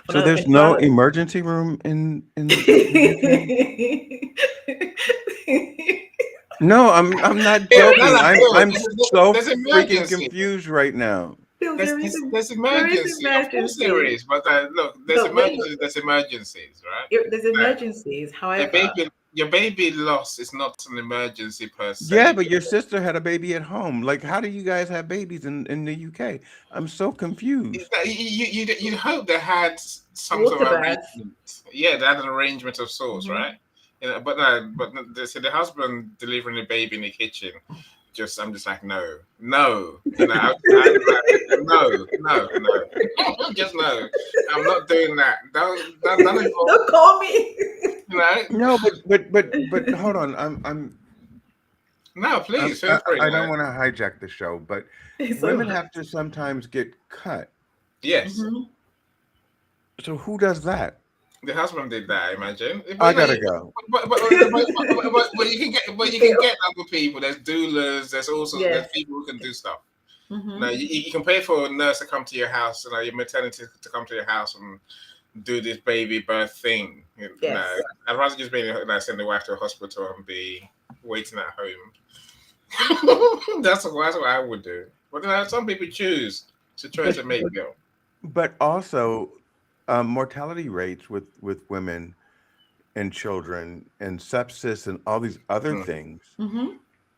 for So another there's 24 no hours. emergency room in the UK? No, I'm not Bill, no, joking. no, I'm Bill, I'm so there's freaking emergency. confused right now. Bill, There's there is emergency. Of course there emergency, is. But look, there's but when emergencies. There's emergencies, right? there's Uh, emergencies, however, your baby loss is not an emergency per Yeah, se. but your sister had a baby at home. Like, how do you guys have babies in the UK? I'm so confused. You'd hope they had some sort water of baths. arrangement. Yeah, they had an arrangement of sorts, Hmm. right? You know, but no, so the husband delivering the baby in the kitchen. I'm just like, no, no. You know, I'm like, no. Just no. I'm not doing that. Don't involve, Don't call me. you know. No, but hold on. No, please feel free. I No. don't want to hijack the show, but It's all women right. have to sometimes get cut. Yes, Hmm. So who does that? the husband did that. I imagine, but I you know, gotta go. but you can Bill. get other people. There's doulas. There's also there's Yes. people who can do stuff. No, Hmm. you can pay for a nurse to come to your house. You know, your maternity to come to your house and do this baby birth thing. No, Yes. I'd rather just be send the wife to a hospital and be waiting at home. That's what I would do. But some people choose to try But to make go. but also mortality rates with women and children and sepsis and all these other Mm. things Hmm.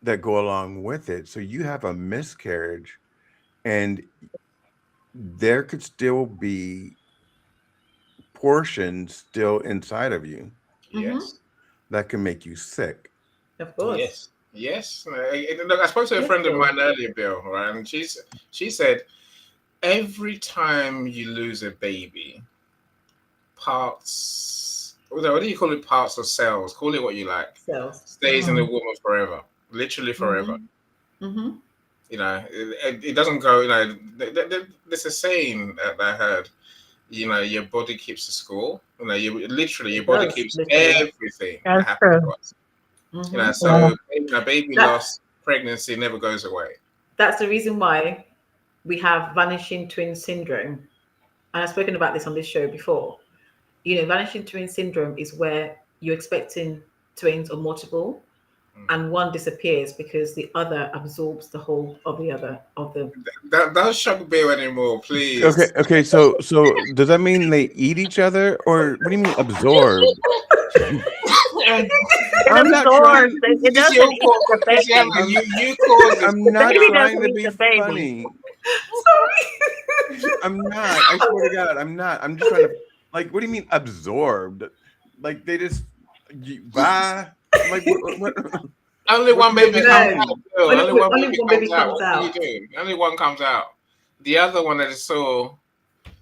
that go along with it. So you have a miscarriage, and there could still be portions still inside of you Hmm. Yes, that can make you sick. Of course. yes, yes. Look, I spoke to a Yes, friend of Bill. mine earlier, Bill, right? And she said every time you lose a baby, parts, what do you call it? Parts or cells, call it what you like, Cells. stays in the Mm. woman forever, literally forever. Hmm. Hmm. You know, it doesn't go. You know, there's a saying that I heard. You know, your body keeps the score. You know, your It body does, keeps literally. everything that That's happens to true. us. You know, Hmm. Yeah. so baby That's loss, pregnancy never goes away. that's the reason why we have vanishing twin syndrome. And I've spoken about this on this show before. vanishing twin syndrome is where you're expecting twins or multiple, and one disappears because the other absorbs the whole of the other of the. Don't shock Bill anymore, Okay, please. okay. So does that mean they eat each other, or what do you mean absorb? It I'm not trying. absorbs. It It's doesn't your eat fault, the Christiana. baby. You caused this. The I'm not baby trying doesn't to eat be the baby. funny. Sorry. I'm not. I swear to God, I'm not. I'm just trying to. Like, what do you mean absorbed? Like they just bye. Like what? Only What one does that baby even comes No, out. mean? Bill. only Only one only baby one comes baby out. comes What can you out. do? Only one comes out. The other one that is so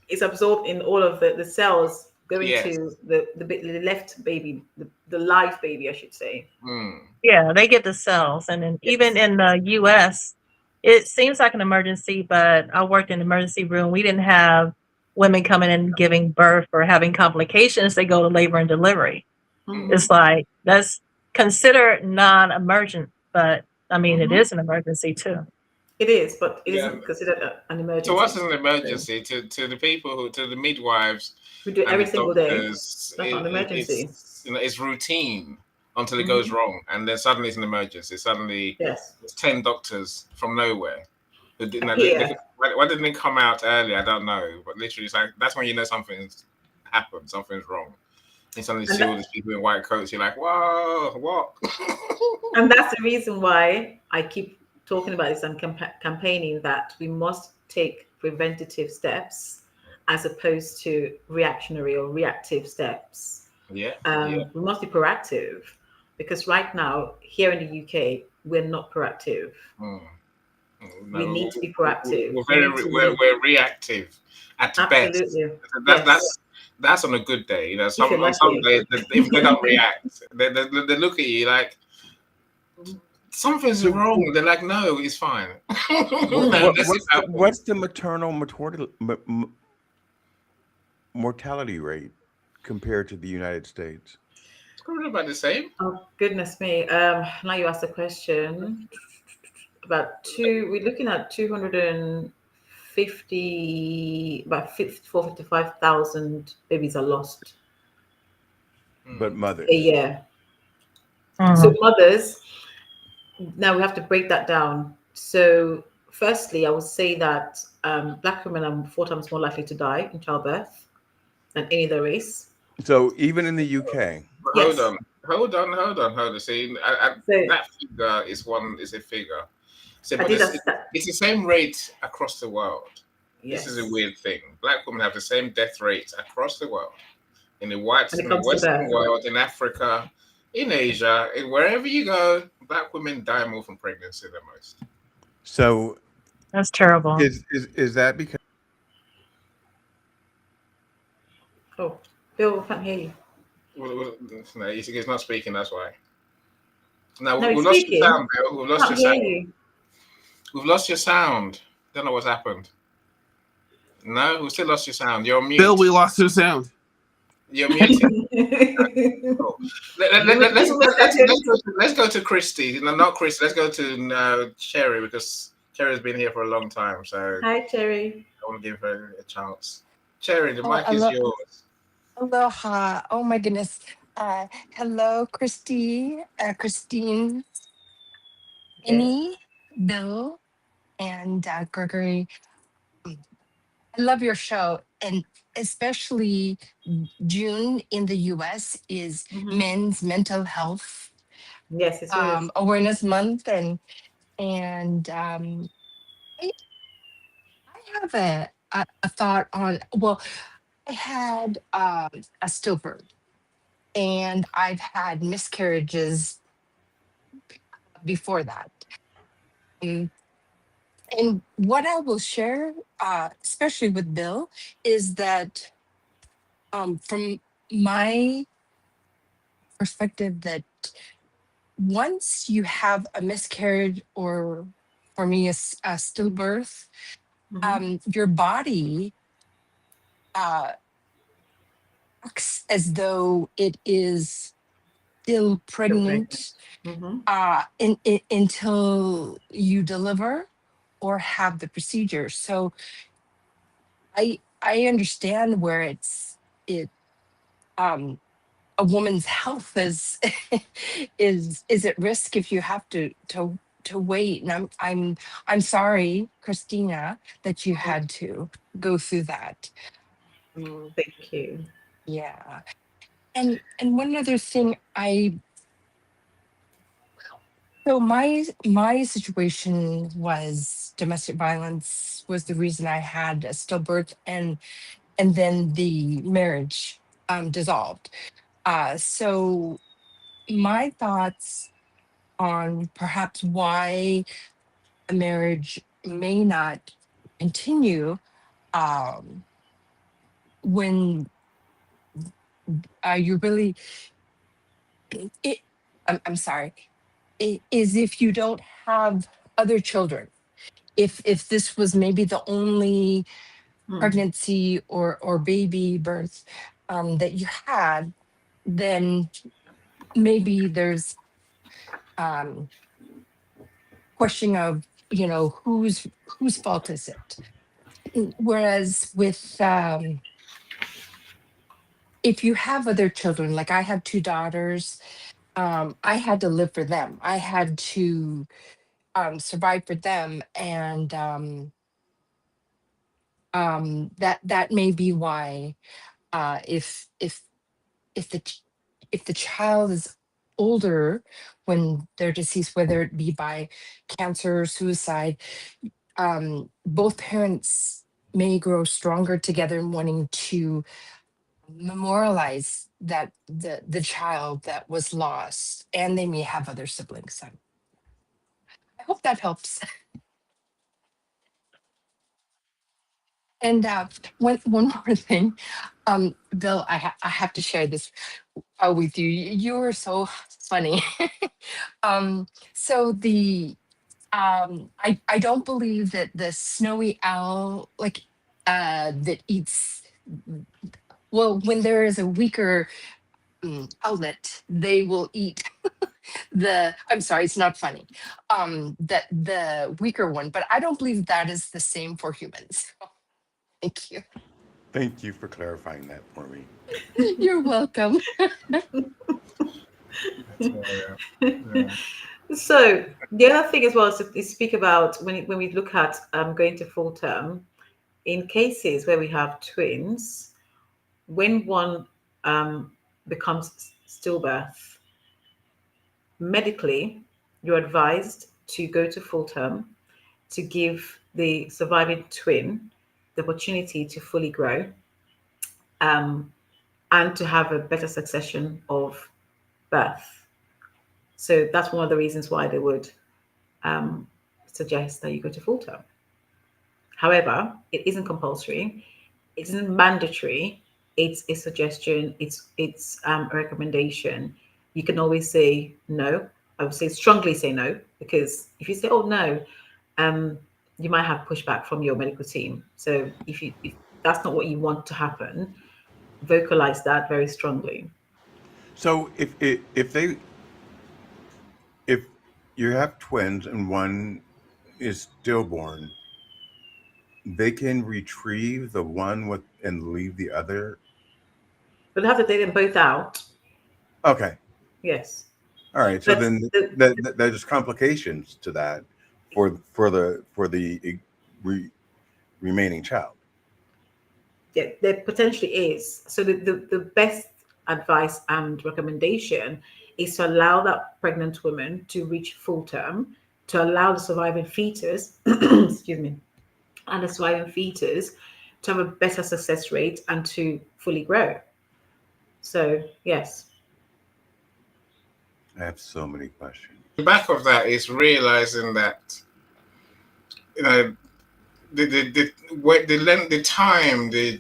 It's absorbed in all of the cells going yes. to the left baby, the live baby, I should say. Mm. Yeah, they get the cells. And then even Yes. in the US, it seems like an emergency, but I worked in the emergency room. We didn't have women coming in giving birth or having complications. They go to labor and delivery. Hmm. It's like that's considered non-emergent, but I mean it Hmm. is an emergency too. It is, but it Yeah. isn't considered an To us, emergency. it's an So emergency. To the people to the midwives we do it and every the single day. doctors, That's not an emergency. it's routine until it goes Hmm. wrong, and then suddenly it's an emergency. Suddenly, Yes. there's 10 doctors from nowhere. Who didn't, Appear. why didn't it come out earlier? I don't know, but literally, it's like that's when you know something's happened, something's wrong. You suddenly And see all these people in white coats. You're like, whoa, what? And that's the reason why I keep talking about this and campaigning that we must take preventative steps as opposed to reactionary or reactive steps. Yeah, yeah. We must be proactive because right now, here in the UK, we're not proactive. Mm. We No, need to be proactive. we're We very need to, we're reactive at best. absolutely, That yes, that's on a good day. if you're On some lucky. days if they don't react, they look at you like something's So wrong. They're like, no, it's fine. what, No, what Mm. that's it what's happens. the maternal mortality rate compared to the United States? It's probably about the same. Oh, goodness me. Now you ask the question. We're looking at 250, about 54, 55,000 babies are lost But Mm. a mothers. year. So Mhm. mothers, now we have to break that down. So firstly, I would say that Black women are 4 times more likely to die in childbirth than any other race. So even in the UK. But Yes. hold on. See, So that figure is a figure. So, I but did that. it's the same rate across the world. This is a Yes. weird thing. Black women have the same death rates across the world. When it In the comes to Western birth. world, in Africa, in Asia, wherever you go, Black women die more from pregnancy than most. So That's terrible. is that because Oh, Bill, can't hear you. No, he's not speaking. That's why. No, No, we've he's lost your speaking. sound, Bill. We've lost Can't your hear sound. you. We've lost your sound. Don't know what's happened. No, we still lost your sound. You're on Bill, we mute. lost your sound. You're muted. Cool. Let's go to Christy. No, not Christy. Let's go to Cherry because Cherry's been here for a long time. So Hi, Cherry. I want to give her a chance. Cherry, the Oh, mic is yours. aloha. Oh my goodness. Hello, Christine, Okay. Annie, Bill, and Gregory. I love your show. And especially June in the US is Hmm. Men's Mental Health Yes, it is. Awareness Month. And I, I have a thought on, well, I had a stillbirth and I've had miscarriages before that. Um, And what I will share, especially with Bill, is that from my perspective, that once you have a miscarriage or for me, a stillbirth, Hmm. your body uh, acts as though it is still Still pregnant. pregnant Hmm. until you deliver or have the procedure. So I understand where it um, a woman's health is is at risk if you have to wait. And I'm sorry, Christina, that you had to go through that. Thank you. Yeah. And one other thing, so my situation was domestic violence was the reason I had a stillbirth, and then the marriage dissolved. So my thoughts on perhaps why a marriage may not continue when you really it, I'm sorry, is if you don't have other children, if this was maybe the only pregnancy or baby birth that you had, then maybe there's um question of, whose fault is it. Whereas with if you have other children, like I have two daughters, I had to live for them. I had to survive for them, and that may be why, if the if the child is older when they're deceased, whether it be by cancer or suicide, both parents may grow stronger together in wanting to memorialize that the child that was lost, and they may have other siblings. So I hope that helps. And one more thing, Bill, I have to share this with you. You were so funny. So I don't believe that the snowy owl, like that eats, well, when there is a weaker outlet, they will eat I'm sorry, it's not funny, that the weaker one, but I don't believe that is the same for humans. Thank you. Thank you for clarifying that for me. You're welcome. So the other thing as well is to speak about when we look at going to full term, in cases where we have twins, when one becomes stillbirth, medically, you're advised to go to full term to give the surviving twin the opportunity to fully grow, um, and to have a better succession of birth. So that's one of the reasons why they would um, suggest that you go to full term. However, it isn't compulsory. It isn't mandatory. It's a suggestion. It's a recommendation. You can always say no. I would say strongly say no, because if you say oh no, um, you might have pushback from your medical team. So if that's not what you want to happen, vocalize that very strongly. So if you have twins and one is stillborn, they can retrieve the one with and leave the other. But they have to take them both out. Okay. Yes. All right. So But then there's complications to that for the remaining child. yeah, there potentially is. So the best advice and recommendation is to allow that pregnant woman to reach full term, to allow the surviving fetus, excuse me, and the surviving fetus to have a better success rate and to fully grow. So yes. I have so many questions. The back of that is realizing that you know the length, the time, the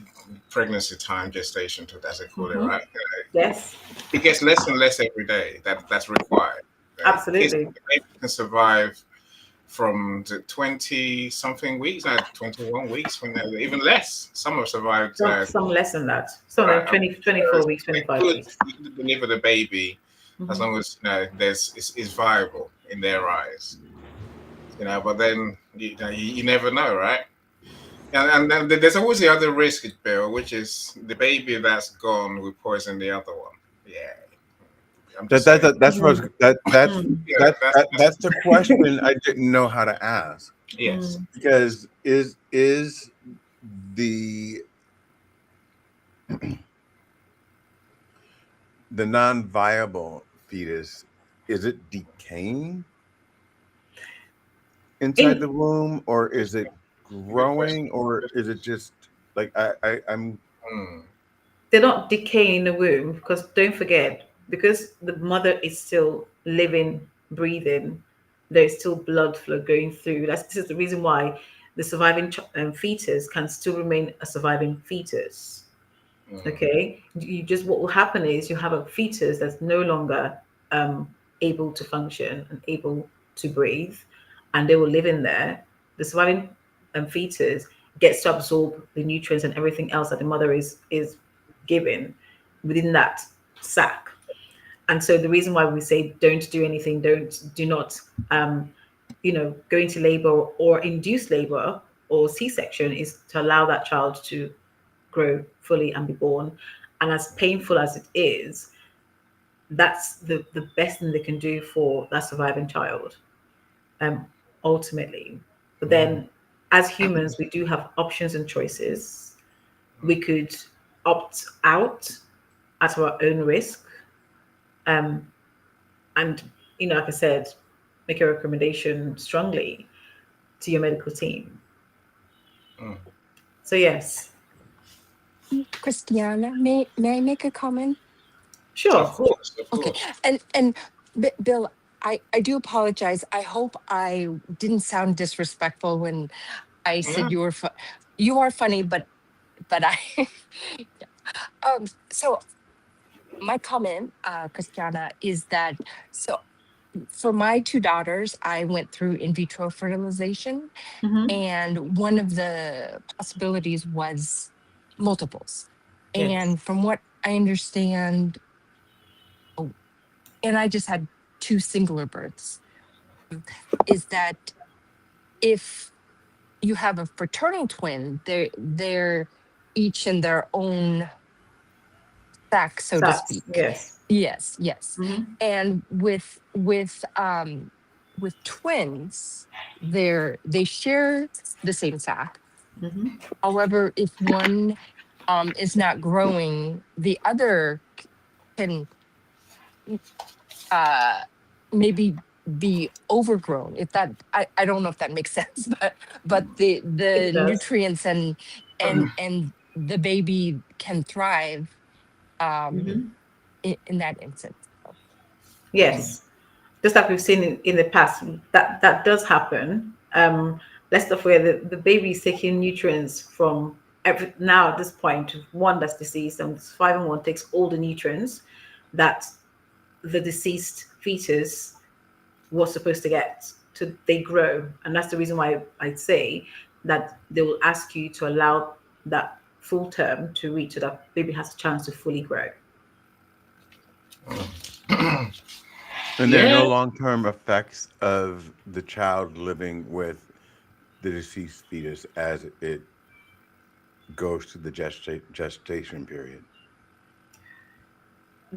pregnancy time, gestation, as they call it, right? Yes. It gets less and less every day. That's required. Absolutely. Kids can survive from 20 something weeks, 21 weeks, when they're even less. Some have survived. Some less than that. Some like 20, 24 weeks, 25 weeks. Deliver the baby as long as it's viable in their eyes. But then you never know, right? And then there's always the other risk, Bill, which is the baby that's gone will poison the other one. Yeah, I'm just saying. That's what I was, Yeah, that's the question I didn't know how to ask, yes. because is the the non-viable fetus, is it decaying inside In the womb, or is it Good question. growing, or is it just like I'm Hmm. they're not decaying in the womb, because don't forget, because the mother is still living, breathing, there's still blood flow going through. This is the reason why the surviving fetus can still remain a surviving fetus. Hmm. Okay, you just, what will happen is you have a fetus that's no longer able to function and able to breathe, and they will live in there. The surviving fetus gets to absorb the nutrients and everything else that the mother is given within that sac. And so the reason why we say don't do anything, do not go into labor or induce labor or C-section, is to allow that child to grow fully and be born. And as painful as it is, that's the best thing they can do for that surviving child, um, ultimately. But then, as humans, we do have options and choices. We could opt out at our own risk, um, and, like I said, make a recommendation strongly to your medical team. Hmm. So yes, Christiana, may I make a comment? Of sure. course, of Okay, course. and Bill, I do apologize. I hope I didn't sound disrespectful when I Yeah. said you are funny, but I so my comment, Christiana, is that so for my two daughters, I went through in vitro fertilization, Hmm. and one of the possibilities was multiples. Yes. And from what I understand, and I just had two singular births, is that if you have a fraternal twin, they're each in their own sack, so to That's speak. yes. Yes, yes. Hmm. And with twins, they share the same sack. Hmm. However, if one is not growing, the other can uh maybe be overgrown. If that I don't know if that makes sense, but the It does. nutrients and the baby can thrive um Hmm. in that instance. So, Yes. Just like we've seen in the past, that does happen. Let's not forget that the baby is taking nutrients from now at this point, one that's deceased, and five and one takes all the nutrients that the deceased fetus was supposed to get to they grow. And that's the reason why I'd say that they will ask you to allow that full term to reach so that baby has a chance to fully grow. and there are Yeah. no long-term effects of the child living with the deceased fetus as it goes to the gestation period.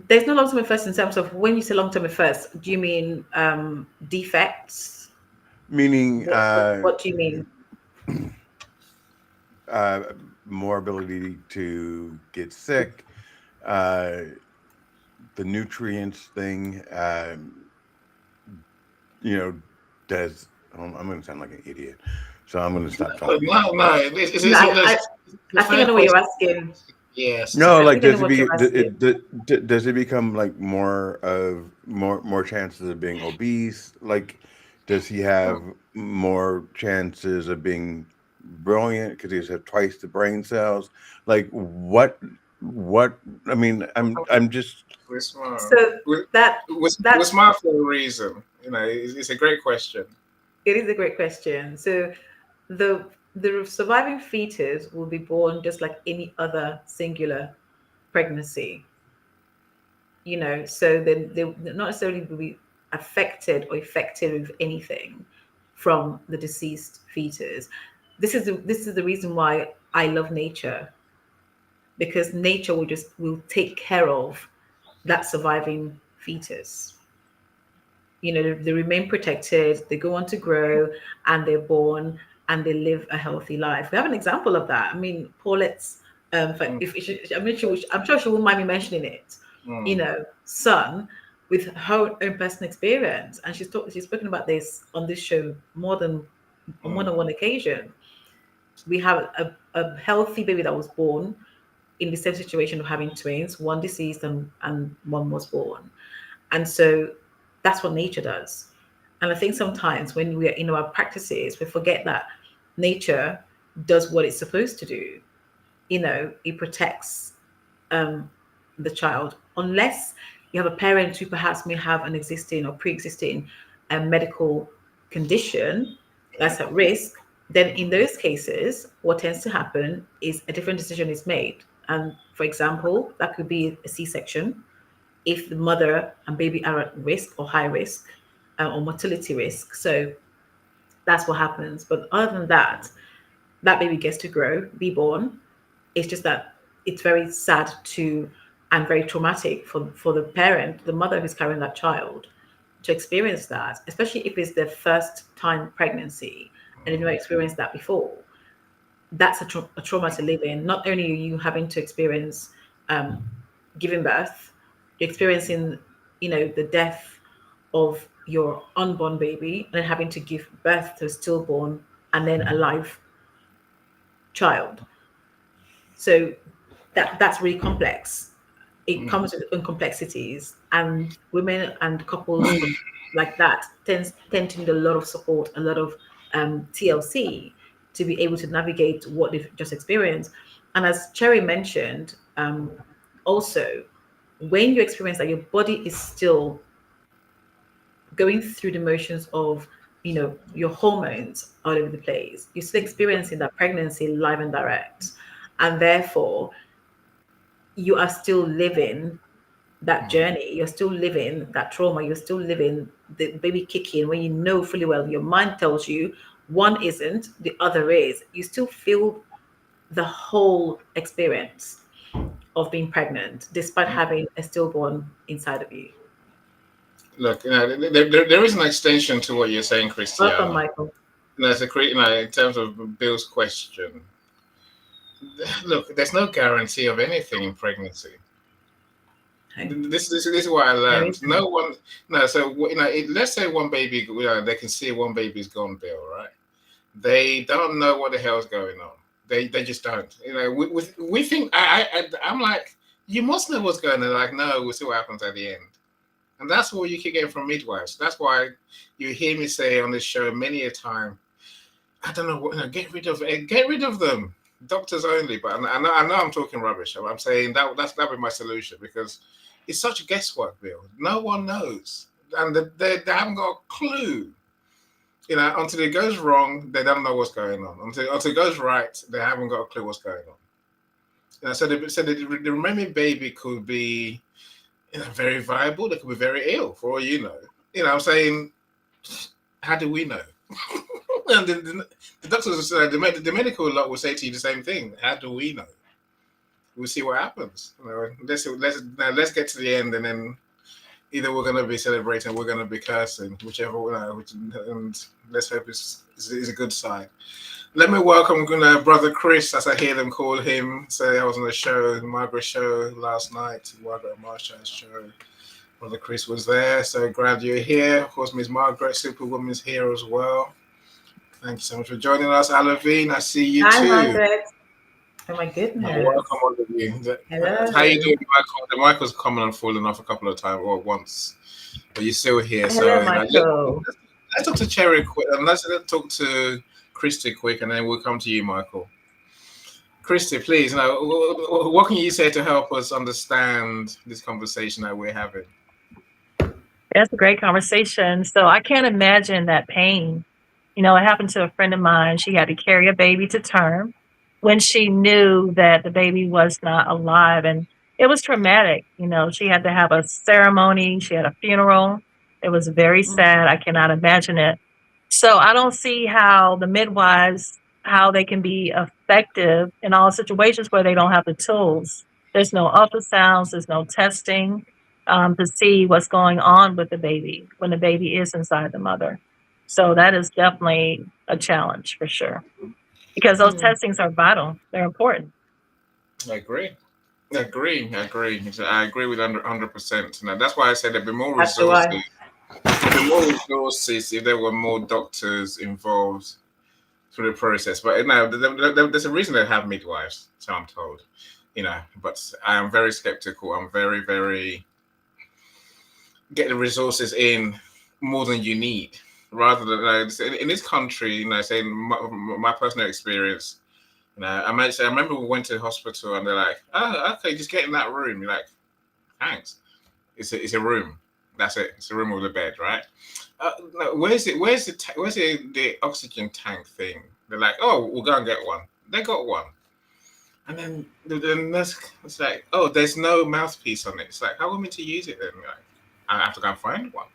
There's no long-term effects in terms of, when you say long-term effects, do you mean defects? Meaning What do you mean? uh, more ability to get sick, uh, the nutrients thing, you know, does, I'm going to sound like an idiot, so I'm going to stop talking. No. No, It's a I think I fair know what you're question. asking. Yes, it's a No, fair I like think I know does it what be you're asking. does it become like more chances of being obese? Like, does he have more chances of being brilliant because he has twice the brain cells? Like, what? I mean, I'm just We're smart. So that We're that smart for a reason. It's a great question. it is a great question. So the surviving fetus will be born just like any other singular pregnancy. So then they not necessarily will be affected or affected with anything from the deceased fetus. this is the reason why I love nature, because nature will take care of that surviving fetus. They remain protected, they go on to grow, and they're born, and they live a healthy life. We have an example of that. I mean, Paulette's, I'm sure she won't mind me mentioning it, son, with her own personal experience. And she's spoken about this on this show on more than one occasion. We have a healthy baby that was born in the same situation of having twins, one deceased and one was born. And so that's what nature does. And I think sometimes when we are in our practices, we forget that nature does what it's supposed to do. It protects um, the child, unless you have a parent who perhaps may have an existing or pre-existing medical condition that's at risk. Then in those cases, what tends to happen is a different decision is made. And for example, that could be a C-section if the mother and baby are at risk or high risk, or mortality risk. So that's what happens. But other than that, that baby gets to grow, be born. It's just that it's very sad to and very traumatic for the parent, the mother who's carrying that child, to experience that, especially if it's their first time pregnancy and they've never experienced that before. That's a trauma to live in. Not only are you having to experience um, giving birth, you're experiencing, the death of your unborn baby, and then having to give birth to a stillborn and then a live child. So that's really complex. It comes with own complexities, and women and couples like that tend to need a lot of support, a lot of TLC to be able to navigate what they've just experienced. And as Cherry mentioned, also, when you experience that your body is still going through the motions of, your hormones all over the place, you're still experiencing that pregnancy live and direct, and therefore you are still living that journey, you're still living that trauma, you're still living the baby kicking, when you know fully well your mind tells you one isn't, the other is. You still feel the whole experience of being pregnant despite having a stillborn inside of you. Look, there is an extension to what you're saying, Welcome, Christiana. Michael. There's in terms of Bill's question. Look, there's no guarantee of anything in pregnancy. Okay. This is what I There learned. isn't. No one, no. So let's say one baby, they can see one baby's gone, Bill, right? They don't know what the hell's going on. They just don't. We think I'm like, you must know what's going on. Like, no, we'll see what happens at the end. And that's what you keep getting from midwives. That's why you hear me say on this show many a time, I don't know what, get rid of them. Doctors only. But I know I'm talking rubbish. I'm saying that'd be my solution, because it's such guesswork, Bill. No one knows, and they haven't got a clue. Until it goes wrong, they don't know what's going on. Until it goes right, they haven't got a clue what's going on. So the remaining baby could be, very viable. They could be very ill, for all you know. I'm saying, how do we know? And the doctors, the medical lot will say to you the same thing. How do we know? We'll see what happens. Let's get to the end, and then either we're going to be celebrating, or we're going to be cursing, whichever. And let's hope it's a good sign. Let me welcome Brother Chris, as I hear them call him. Say I was on the show, Margaret's show last night, Margaret and Marsha's show. Brother Chris was there, so glad you're here. Of course, Miss Margaret, Superwoman's here as well. Thank you so much for joining us, Alavine. I see you Hi, too. Margaret. Oh my goodness. Welcome, all of you. Hello. How you doing, Michael? The mic was coming and falling off a couple of times, or once, but you're still here. Hello, So Michael. let's talk to Cherry quick, and let's talk to Christy quick, and then we'll come to you, Michael. Christy, please, what can you say to help us understand this conversation that we're having? That's a great conversation. So I can't imagine that pain. It happened to a friend of mine. She had to carry a baby to term when she knew that the baby was not alive. And it was traumatic. She had to have a ceremony. She had a funeral. It was very sad. I cannot imagine it. So I don't see how the midwives how they can be effective in all situations where they don't have the tools. There's no ultrasounds, there's no testing to see what's going on with the baby when the baby is inside the mother. So that is definitely a challenge for sure, because those testings are vital. They're important. I agree. I agree with 100%. Now that's why I said there'd be more As do resources. I. There'd be more resources if there were more doctors involved through the process. But there's a reason they have midwives, so I'm told. But I am very skeptical. I'm very, very get the resources in more than you need, rather than in this country. Saying my personal experience. I remember we went to the hospital and they're like, "Oh, okay, just get in that room." You're like, "Thanks." It's a room. That's it. It's a room with a bed, right? No, where's it? Where's the oxygen tank thing? They're like, "Oh, we'll go and get one." They got one, and then the nurse was like, "Oh, there's no mouthpiece on it." It's like, how am I meant to use it then? Like, I have to go and find one,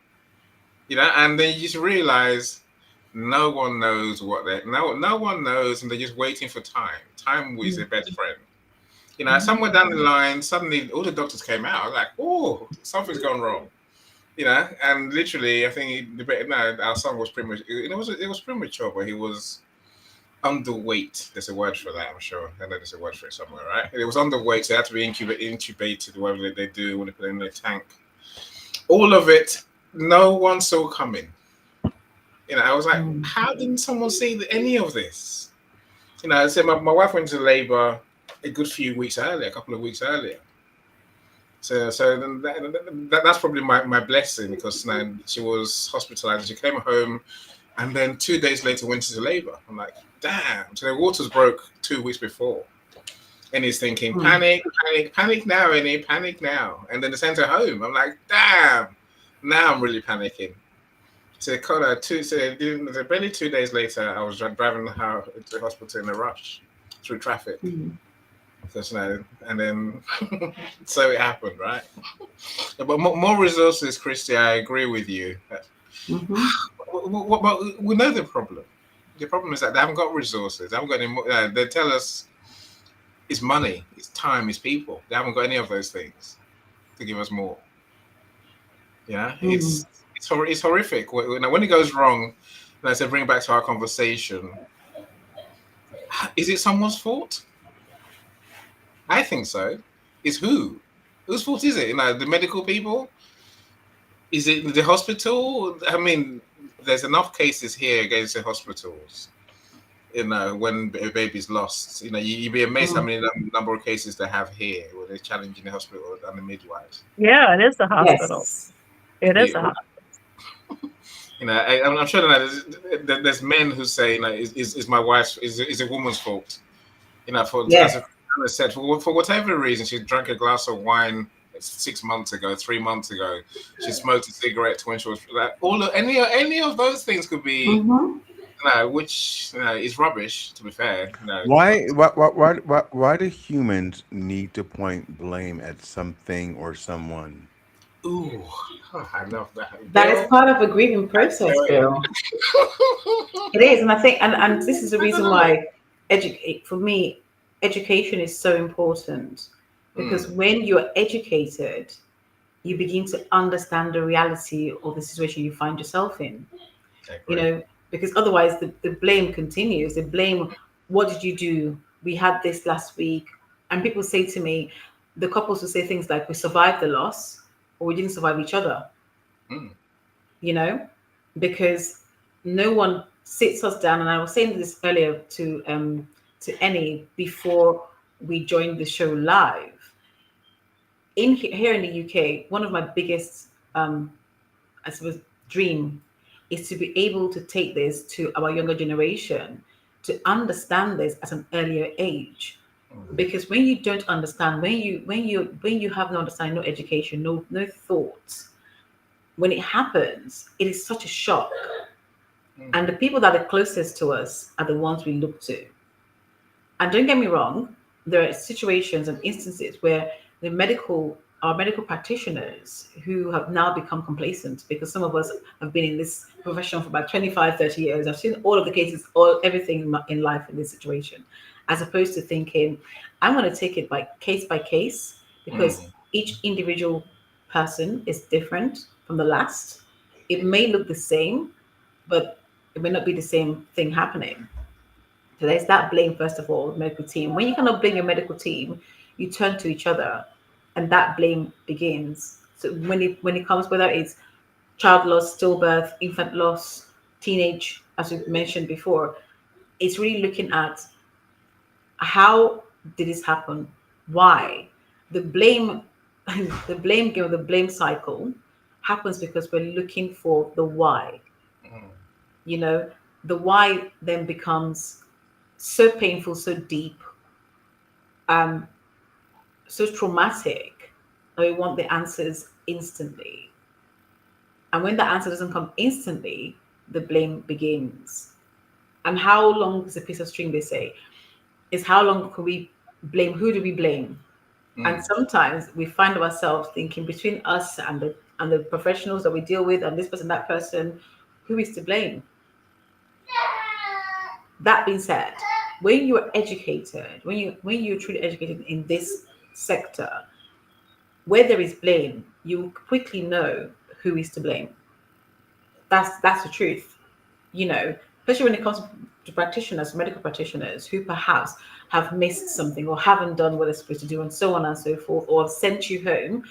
And then you just realize no one knows no one knows, and they're just waiting for time. Time is their best friend. Somewhere down the line, suddenly all the doctors came out. I was like, "Oh, something's gone wrong." And literally, I think our son was pretty much. It was premature, but he was underweight. There's a word for that, I'm sure. I know there's a word for it somewhere, right? It was underweight, so they had to be intubated, whatever they do when they put it in the tank. All of it, no one saw coming. I was like, how didn't someone see any of this? I said my wife went into labor a good few weeks earlier, a couple of weeks earlier. So that's probably my blessing, because she was hospitalized. She came home, and then 2 days later went into labor. I'm like, damn. So the waters broke 2 weeks before. And he's thinking, panic now, Annie, panic now. And then they sent her home. I'm like, damn. Now I'm really panicking. So barely 2 days later, I was driving her to the hospital in a rush through traffic. And then so it happened, right? But more resources, Christy. I agree with you. We know the problem. The problem is that they haven't got resources. They haven't got any more. They tell us it's money, it's time, it's people. They haven't got any of those things to give us more. It's horrific. When it goes wrong, and I said, bring it back to our conversation. Is it someone's fault? I think so. It's whose fault is it? The medical people? Is it the hospital? I mean, there's enough cases here against the hospitals. When a baby's lost, you'd be amazed how many number of cases they have here where they're challenging the hospital and the midwives. Yeah, it is a hospital. Yes. It is a hospital. I'm sure that there's men who say, is my wife's, is a woman's fault. As I said, for whatever reason, she drank a glass of wine 6 months ago, 3 months ago. She smoked a cigarette when she was like, any of those things could be. Which is rubbish, to be fair. Why do humans need to point blame at something or someone? Ooh, I love that. That is part of a grieving process, Bill. It is, and I think, and this is the reason why, for me, education is so important, because when you're educated, you begin to understand the reality of the situation you find yourself in. Because otherwise the blame continues. The blame, what did you do? We had this last week. And people say to me, the couples will say things like, we survived the loss, or we didn't survive each other. Because no one sits us down. And I was saying this earlier to Annie before we joined the show live. Here in the UK, one of my biggest, I suppose, dream is to be able to take this to our younger generation, to understand this at an earlier age. Because when you don't understand, when you have no understanding, no education, no thoughts, when it happens, it is such a shock. And the people that are closest to us are the ones we look to. And don't get me wrong, there are situations and instances where the medical our medical practitioners who have now become complacent, because some of us have been in this profession for about 25, 30 years. I've seen all of the cases, everything in life in this situation, as opposed to thinking, I'm going to take it by case, because each individual person is different from the last. It may look the same, but it may not be the same thing happening. So there's that blame, first of all, medical team. When you cannot blame your medical team, you turn to each other, and that blame begins. So when it comes, whether it's child loss, stillbirth, infant loss, teenage, as we mentioned before, it's really looking at how did this happen? Why? The blame, the blame game, the blame cycle happens because we're looking for the why. You know, the why then becomes so painful, so deep, um, so traumatic that we want the answers instantly. And when the answer doesn't come instantly, the blame begins. And how long is a piece of string, they say, is how long can we blame? Who do we blame? And sometimes we find ourselves thinking, between us and the professionals that we deal with, and this person, that person, who is to blame? That being said, when you're educated, when you're truly educated in this sector, where there is blame, you quickly know who is to blame. That's the truth. You know, especially when it comes to practitioners, medical practitioners who perhaps have missed something or haven't done what they're supposed to do, and so on and so forth, or have sent you home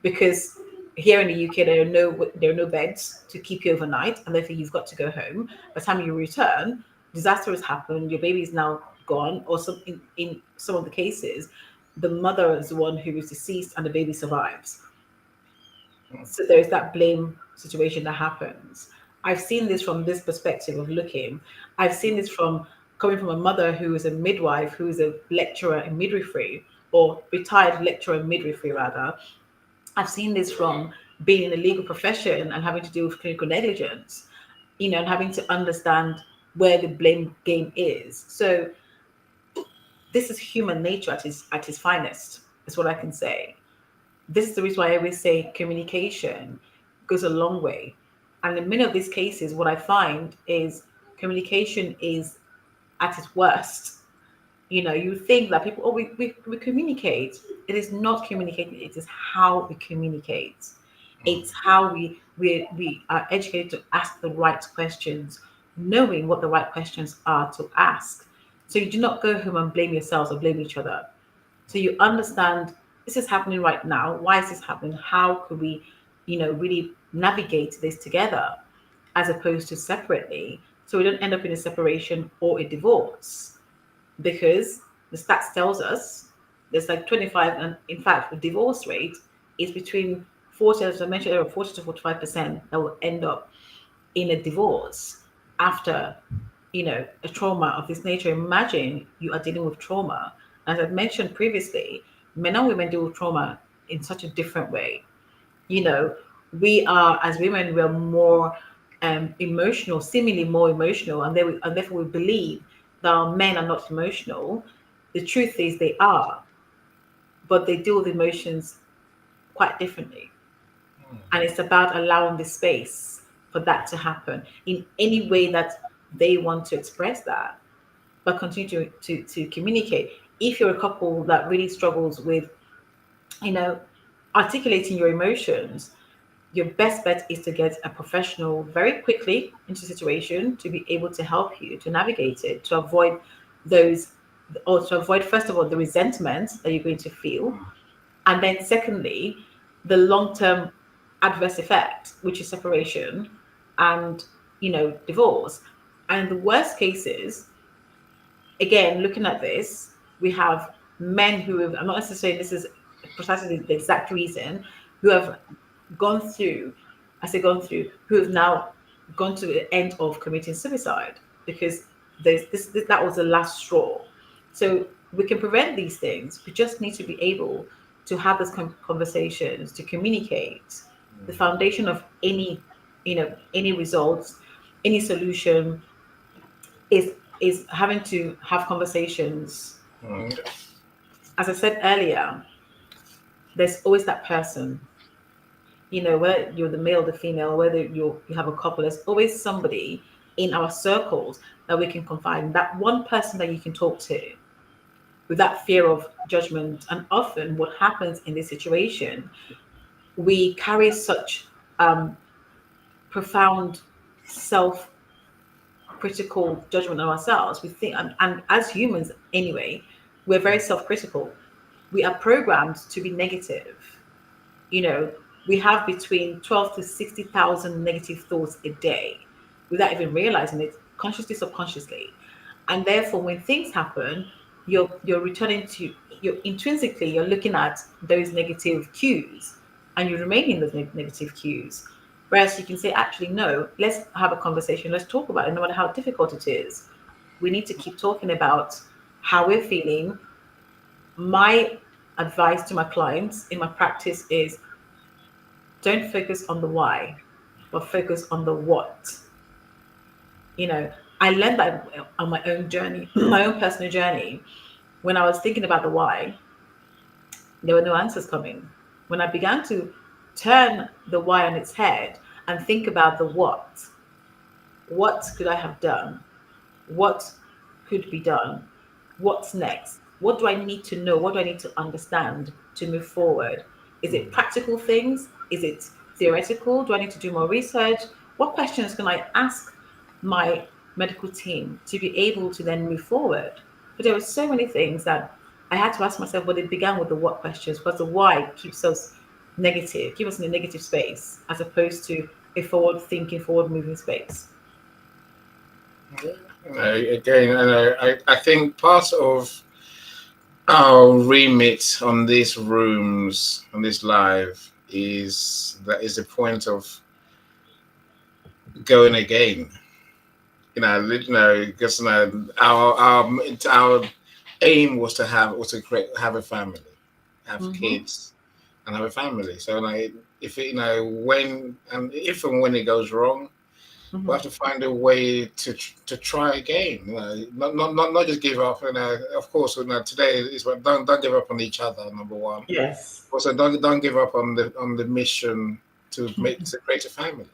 because here in the UK there are no beds to keep you overnight, and therefore you've got to go home. By the time you return, disaster has happened. Your baby is now gone, or some in some of the cases, the mother is the one who is deceased and the baby survives. So there's that blame situation that happens. I've seen this from this perspective of looking. I've seen this from coming from a mother who is a midwife, who is a lecturer in midwifery, or retired lecturer in midwifery rather. I've seen this from being in the legal profession and having to deal with clinical negligence, and having to understand where the blame game is. So this is human nature at its finest, is what I can say. This is the reason why I always say communication goes a long way. And in many of these cases, what I find is communication is at its worst. You think that people, oh, we communicate. It is not communicating, it is how we communicate. It's how we are educated to ask the right questions, knowing what the right questions are to ask. So you do not go home and blame yourselves or blame each other. So you understand this is happening right now. Why is this happening? How could we, really navigate this together as opposed to separately? So we don't end up in a separation or a divorce, because the stats tells us there's like 25, and in fact the divorce rate is between 40, as I mentioned earlier, 40 to 45% that will end up in a divorce after a trauma of this nature. Imagine you are dealing with trauma. As I've mentioned previously, men and women deal with trauma in such a different way. you know we are, as women, we're more emotional, seemingly more emotional, and therefore we believe that our men are not emotional. The truth is they are, but they deal with emotions quite differently. And it's about allowing the space for that to happen in any way that they want to express that, but continue to communicate. If you're a couple that really struggles with, you know, articulating your emotions, your best bet is to get a professional very quickly into the situation to be able to help you to navigate it, to avoid those, or to avoid, first of all, the resentment that you're going to feel, and then secondly, the long-term adverse effect, which is separation and divorce. And the worst cases, again, looking at this, we have men who have, I'm not necessarily this is precisely the exact reason, who have gone through, I say gone through, who have now gone to the end of committing suicide because this that was the last straw. So we can prevent these things. We just need to be able to have those conversations, to communicate. The foundation of any results, any solution is having to have conversations. As I said earlier, there's always that person, whether you're the male, the female, whether you have a couple, there's always somebody in our circles that we can confide in, that one person that you can talk to with that fear of judgment. And often what happens in this situation, we carry such profound self critical judgment on ourselves. We think, and as humans anyway, we're very self critical. We are programmed to be negative. You know, we have between 12 to 60,000 negative thoughts a day without even realizing it, consciously, subconsciously. And therefore, when things happen, you're returning to, you're intrinsically, you're looking at those negative cues and you remain in those negative cues. Whereas you can say, actually, no, let's have a conversation, let's talk about it, no matter how difficult it is. We need to keep talking about how we're feeling. My advice to my clients in my practice is, don't focus on the why, but focus on the what. You know, I learned that on my own journey, my own personal journey. When I was thinking about the why, there were no answers coming. When I began to turn the why on its head and think about the what could I have done? What could be done? What's next? What do I need to know? What do I need to understand to move forward? Is it practical things? Is it theoretical? Do I need to do more research? What questions can I ask my medical team to be able to then move forward? But there were so many things that I had to ask myself, but it began with the what questions, because the why keeps us negative, keep us in a negative space, as opposed to a forward thinking, forward moving space. Again, I think part of our remit on these rooms, on this live, is the point of going again. Because our aim was to have a family, have Mm-hmm. kids, and have a family. So if it, when and if and when it goes wrong, we Mm-hmm. have to find a way to try again. Not just give up. Of course, today is about don't give up on each other. Number one. Yes. Also, don't give up on the mission to create a family.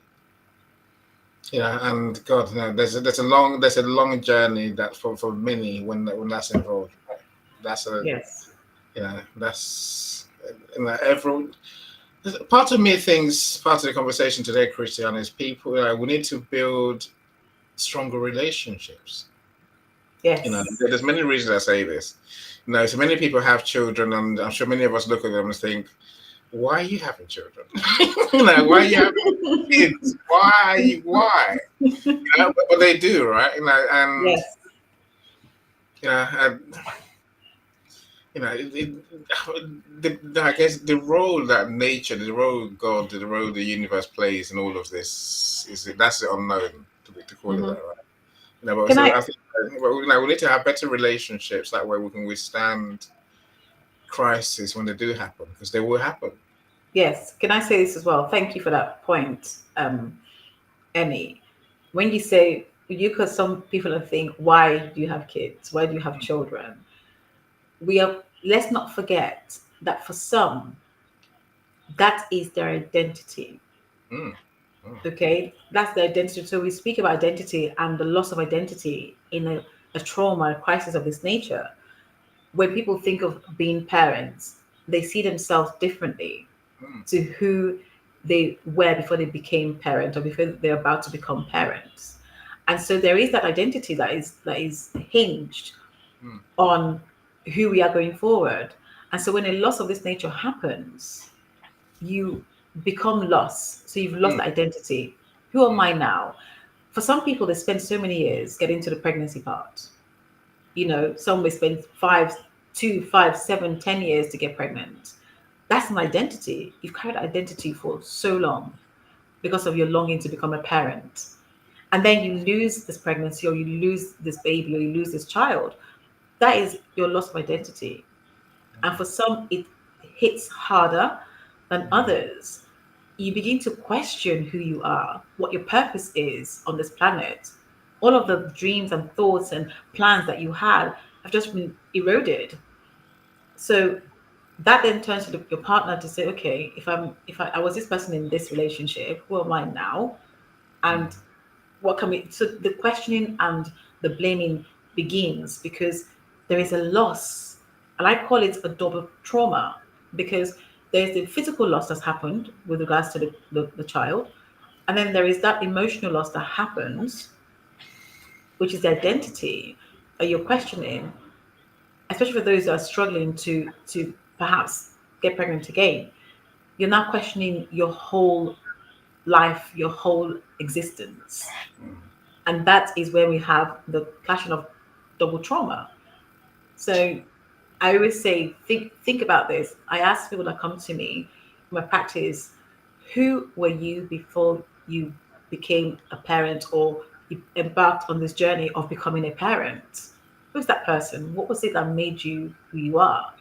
And God, there's a long journey that for many when that's involved. Right? That's a Yes. that's everyone. Part of me thinks part of the conversation today, Christiana, is people. We need to build stronger relationships. Yes. There's many reasons I say this. So many people have children, and I'm sure many of us look at them and think, "Why are you having children? Why are you having kids? Why? Why?" But they do, right? And Yes. and, I guess the role that nature, the role God, the role the universe plays in all of this that's the unknown to call it that, Hmm. right? But Can so I? I think we need to have better relationships. That way we can withstand crisis when they do happen, because they will happen. Yes. Can I say this as well? Thank you for that point, Emmy. When you say you, because some people think, why do you have kids? Why do you have children? We are. Let's not forget that for some, that is their identity. Mm, mm, Okay, that's the identity. So we speak about identity and the loss of identity in a trauma, a crisis of this nature. When people think of being parents, they see themselves differently mm, to who they were before they became parents or before they're about to become parents. And so there is that identity that is hinged mm, on who we are going forward. And so when a loss of this nature happens, you become lost. So you've lost mm, identity. Who am mm, I now? For some people, they spend so many years getting to the pregnancy part. Some may spend 5, 2, 5, 7, 10 years to get pregnant. That's an identity. You've carried identity for so long because of your longing to become a parent. And then you lose this pregnancy or you lose this baby or you lose this child. That is your loss of identity. And for some, it hits harder than others. You begin to question who you are, what your purpose is on this planet. All of the dreams and thoughts and plans that you had have just been eroded. So that then turns to your partner to say, okay, if I was this person in this relationship, who am I now? And what can we, so the questioning and the blaming begins because there is a loss, and I call it a double trauma, because there's the physical loss that's happened with regards to the child, and then there is that emotional loss that happens, which is the identity that you're questioning, especially for those that are struggling to perhaps get pregnant again. You're now questioning your whole life, your whole existence. And that is where we have the clashing of double trauma. So I always say, think about this. I ask people that come to me in my practice, who were you before you became a parent or you embarked on this journey of becoming a parent? Who's that person? What was it that made you who you are?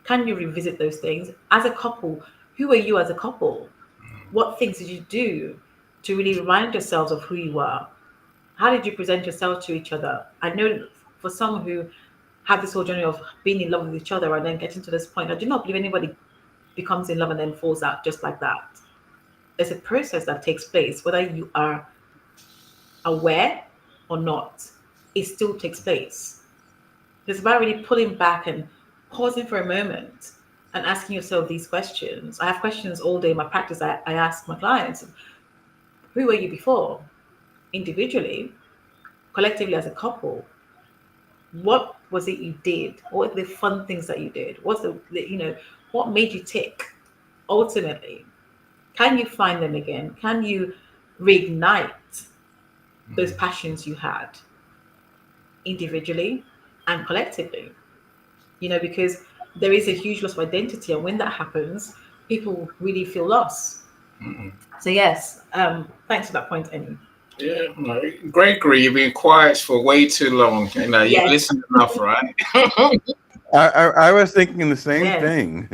Can you revisit those things as a couple? Who were you as a couple? What things did you do to really remind yourselves of who you are? How did you present yourself to each other? I know for some who have this whole journey of being in love with each other and then getting to this point, I do not believe anybody becomes in love and then falls out just like that. There's a process that takes place, whether you are aware or not, it still takes place. It's about really pulling back and pausing for a moment and asking yourself these questions. I have questions all day in my practice. I ask my clients, who were you before? Individually, collectively as a couple, what was it you did? What were the fun things that you did? What's what made you tick? Ultimately, can you find them again? Can you reignite those passions you had individually and collectively? Because there is a huge loss of identity, and when that happens, people really feel lost. So yes, thanks for that point, Annie. Yeah, no, Gregory, you've been quiet for way too long. You've Yes, listened enough, right? I was thinking the same yes. thing.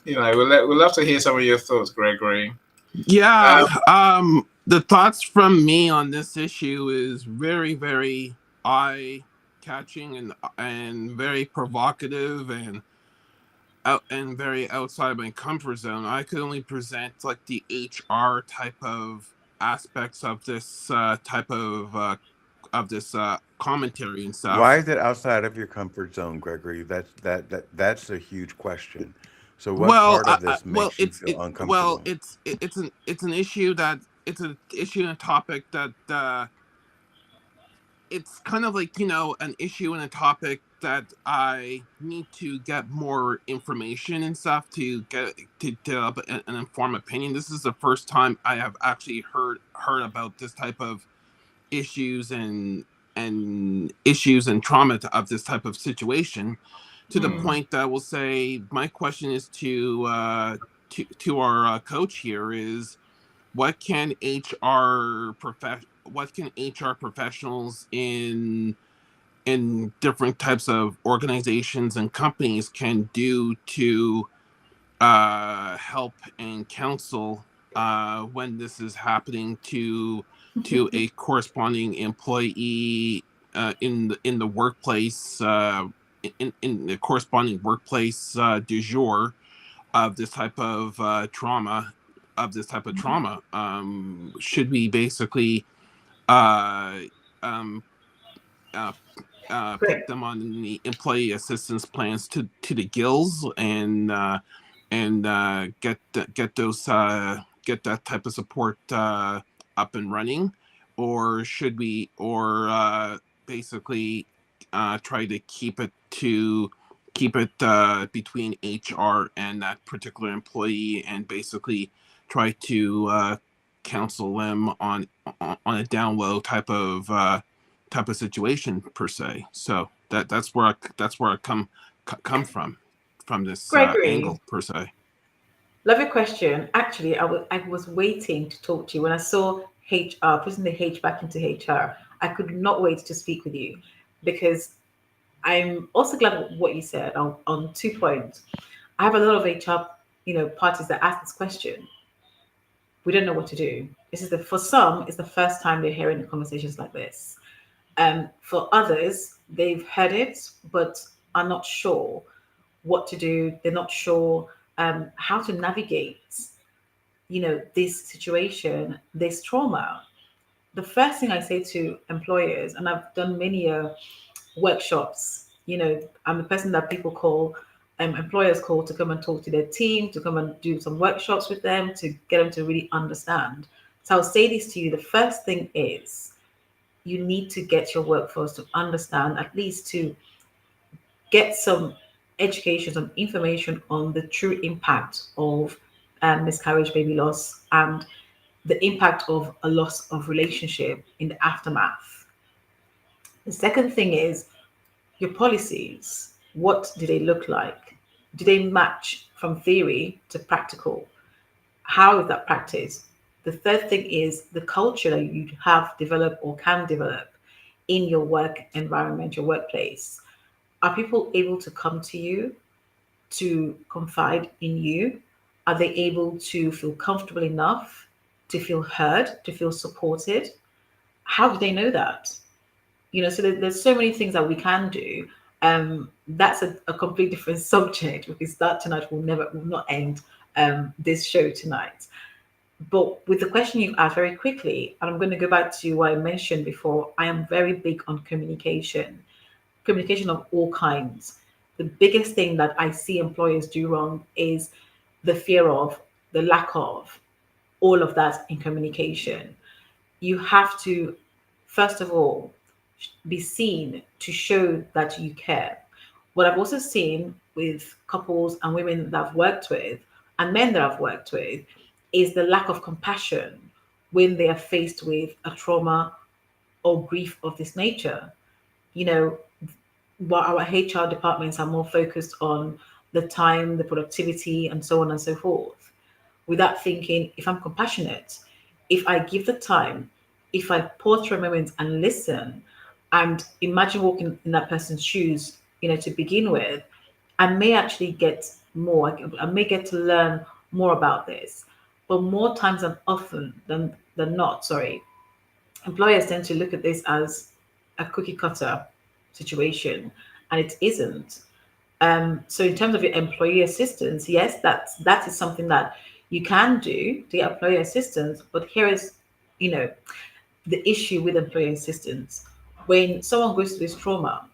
We'd love to hear some of your thoughts, Gregory. Yeah, the thoughts from me on this issue is very, very eye catching and very provocative and out and very outside my comfort zone. I could only present like the HR type of aspects of this commentary and Why stuff. is it outside of your comfort zone, Gregory? That's a huge question. So, what Well, part of this makes you feel uncomfortable? it's an issue that it's an issue and a topic that it's kind of like an issue and a topic that I need to get more information and stuff to get to develop an informed opinion. This is the first time I have actually heard about this type of issues and trauma of this type of situation, to the Mm. point that I will say my question is to our coach here is what can HR professionals in different types of organizations and companies can do to help and counsel when this is happening to a corresponding employee in the workplace, in the corresponding workplace du jour of this type of trauma. Should we basically uh, um, uh, put Great. them on the employee assistance plans to the gills and get that type of support up and running, or should we or basically try to keep it between HR and that particular employee, and basically try to counsel them on a down low type of situation per se. So that's where I come from this Gregory, angle per se. love your question. Actually, I was waiting to talk to you when I saw HR putting the H back into HR. I could not wait to speak with you because I'm also glad of what you said on 2 points. I have a lot of HR, parties that ask this question. We don't know what to do. This is for some, it's the first time they're hearing conversations like this. For others, they've heard it but are not sure. what to do. They're not sure how to navigate, this situation, this trauma. The first thing I say to employers, and I've done many workshops, I'm the person that people call, employers call to come and talk to their team, to come and do some workshops with them, to get them to really understand. So I'll say this to you. The first thing is you need to get your workforce to understand, at least to get some education, some information on the true impact of miscarriage, baby loss, and the impact of a loss of relationship in the aftermath. The second thing is your policies. What do they look like? Do they match from theory to practical? How is that practiced? The third thing is the culture that you have developed or can develop in your work environment, your workplace. Are people able to come to you to confide in you? Are they able to feel comfortable enough to feel heard, to feel supported? How do they know that? So there's so many things that we can do. That's a complete different subject because that tonight will not end this show tonight. But with the question you've asked very quickly, and I'm going to go back to what I mentioned before, I am very big on communication of all kinds. The biggest thing that I see employers do wrong is the fear of, the lack of all of that in communication. You have to, first of all, be seen to show that you care. What I've also seen with couples and women that I've worked with and men that I've worked with is the lack of compassion when they are faced with a trauma or grief of this nature. You know, while our HR departments are more focused on the time, the productivity, and so on and so forth, without thinking, if I'm compassionate, if I give the time, if I pause for a moment and listen and imagine walking in that person's shoes, to begin with, I may actually get more. I may get to learn more about this. But more times than often than not, sorry, employers tend to look at this as a cookie cutter situation, and it isn't. So in terms of your employee assistance, yes, that is something that you can do to get employee assistance. But here is, you know, the issue with employee assistance. When someone goes through this trauma,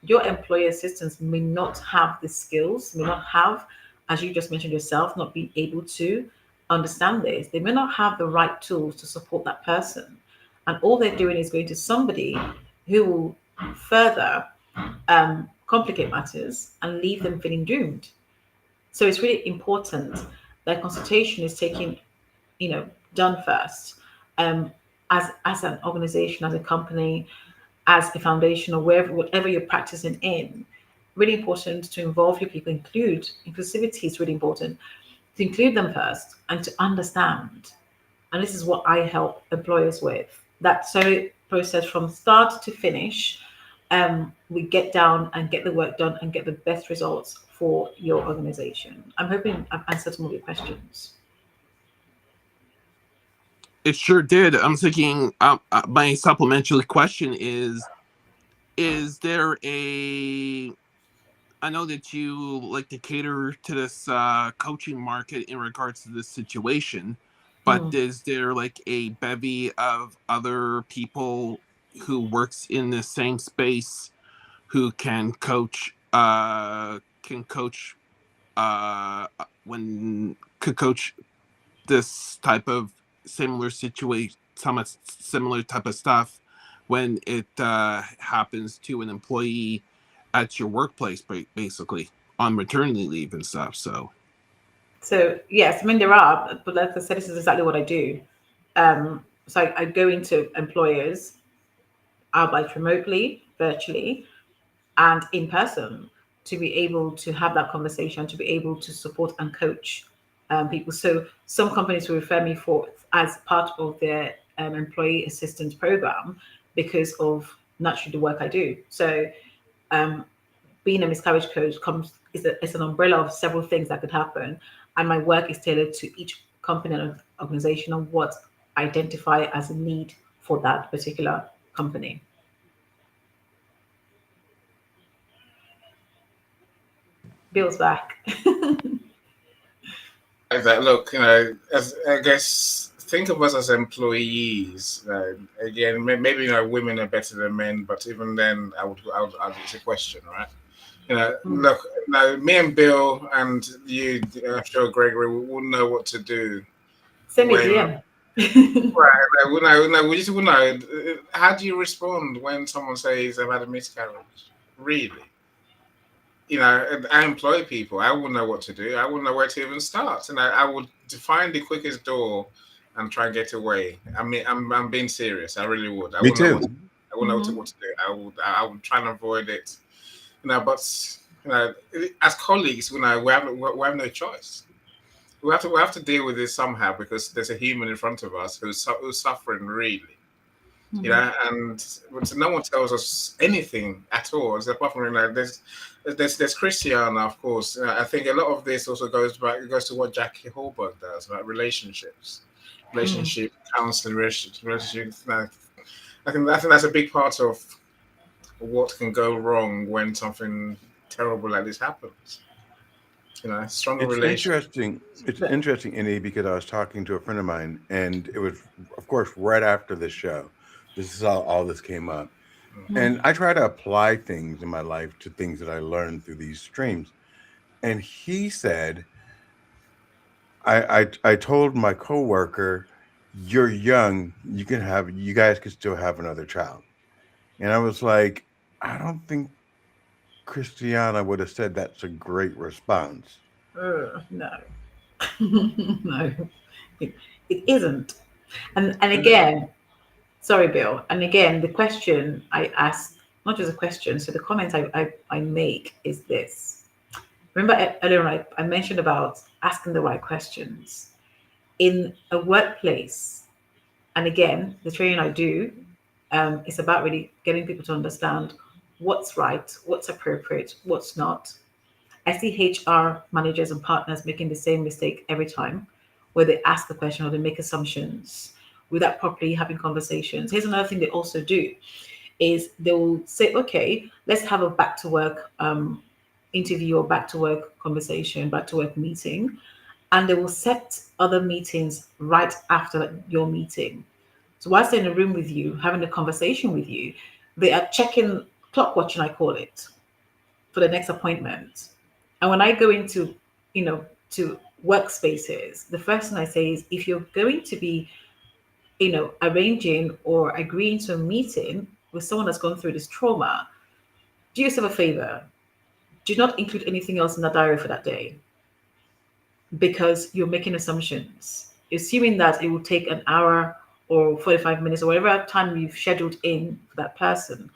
your employee assistance may not have the skills, may not have, as you just mentioned yourself, not being able to understand this. They may not have the right tools to support that person. And all they're doing is going to somebody who will further complicate matters and leave them feeling doomed. So it's really important that consultation is taken, done first. As an organization, as a company, as a foundation, or whatever you're practicing in, really important to involve your people. Inclusivity is really important to include them first and to understand. And this is what I help employers with. That so process from start to finish, we get down and get the work done and get the best results for your organization. I'm hoping I've answered some of your questions. It sure did. I'm thinking my supplementary question is there I know that you like to cater to this coaching market in regards to this situation, but is there like a bevy of other people who works in the same space who can coach when could coach this type of similar situation, some similar type of stuff when it happens to an employee at your workplace, basically on maternity leave and stuff. So yes, I mean there are, but like I said, this is exactly what I do. So I go into employers, albeit remotely, virtually, and in person, to be able to have that conversation, to be able to support and coach people. So some companies will refer me for as part of their employee assistance program because of naturally the work I do. So being a miscarriage coach is an umbrella of several things that could happen, and my work is tailored to each company and organization on what I identify as a need for that particular company. Bill's back. That look, as I guess, think of us as employees. Again, maybe women are better than men, but even then, it's a question, right? Look, now me and Bill and you, I'm sure Gregory, we wouldn't know what to do Send me a when. DM. Right, we just would know. How do you respond when someone says they've had a miscarriage? Really? I employ people. I wouldn't know what to do. I wouldn't know where to even start. And I would find the quickest door and try and get away. I mean, I'm being serious. I really would. Me too. I wouldn't know what to do. I would try and avoid it. But as colleagues, we have no choice. We have to deal with this somehow because there's a human in front of us who's suffering really. And no one tells us anything at all. Apart from there's Christiana, of course. I think a lot of this also goes to what Jackie Holberg does about relationships, relationship counseling, relationships. I think that's a big part of what can go wrong when something terrible like this happens. Stronger It's relations. interesting. It's interesting, Indy, because I was talking to a friend of mine, and it was, of course, right after the show. This is how all this came up. And I try to apply things in my life to things that I learned through these streams. And he said, I told my coworker, "You're young. You guys can still have another child." And I was like, I don't think Christiana would have said that's a great response. No. No, it isn't. And again, sorry, Bill. And again, the question I ask, not just a question, so the comment I make is this. Remember earlier on, I mentioned about asking the right questions in a workplace. And again, the training I do is about really getting people to understand what's right, what's appropriate, what's not. I see HR managers and partners making the same mistake every time, where they ask a question or they make assumptions without properly having conversations. Here's another thing they also do is they will say, okay, let's have a back to work interview or back to work conversation, back to work meeting, and they will set other meetings right after your meeting. So whilst they're in a room with you, having a conversation with you, they are checking clock watching, I call it, for the next appointment. And when I go into, to workspaces, the first thing I say is if you're going to be, arranging or agreeing to a meeting with someone that's gone through this trauma, do yourself a favor. Do not include anything else in the diary for that day because you're making assumptions, assuming that it will take an hour or 45 minutes or whatever time you've scheduled in for that person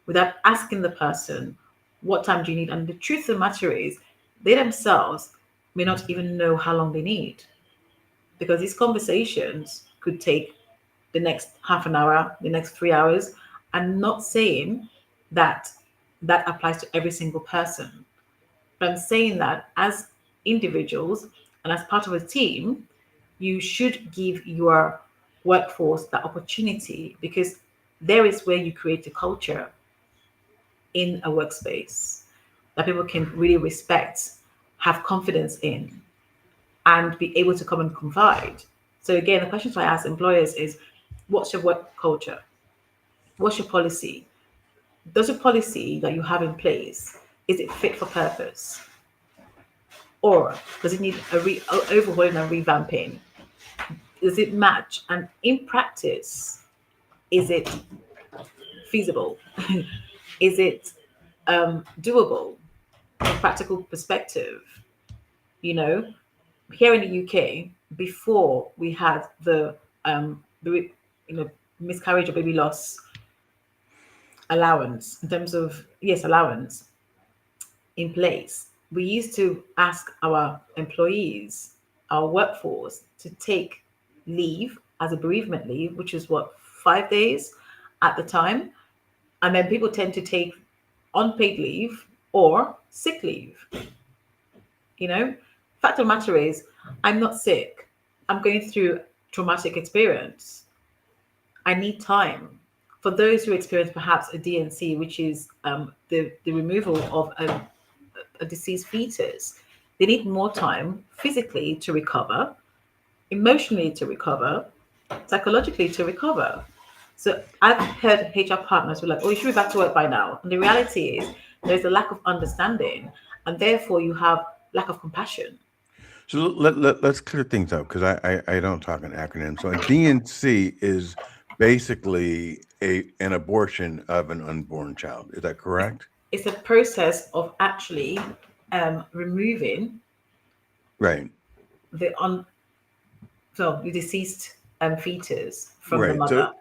without asking the person what time do you need. And the truth of the matter is they themselves may not even know how long they need because these conversations could take the next half an hour, the next 3 hours. I'm not saying that that applies to every single person, but I'm saying that as individuals and as part of a team, you should give your workforce that opportunity because there is where you create a culture in a workspace that people can really respect, have confidence in, and be able to come and confide. So again, the questions I ask employers is, what's your work culture? What's your policy? Does your policy that you have in place, is it fit for purpose? Or does it need overhauling and revamping? Does it match? And in practice, is it feasible? Is it doable from a practical perspective? Here in the UK, before we had the miscarriage or baby loss allowance in terms of allowance in place, we used to ask our employees, our workforce, to take leave as a bereavement leave, which is what, 5 days at the time. And then people tend to take unpaid leave or sick leave. Fact of the matter is, I'm not sick. I'm going through traumatic experience. I need time. For those who experience perhaps a DNC, which is the removal of a deceased fetus, they need more time physically to recover, emotionally to recover, psychologically to recover. So I've heard HR partners who are like, "Oh, you should be back to work by now." And the reality is there's a lack of understanding, and therefore you have lack of compassion. So let's clear things up because I don't talk in acronyms. So a DNC is basically an abortion of an unborn child. Is that correct? It's a process of actually removing Right. the the deceased fetus from the Right. mother.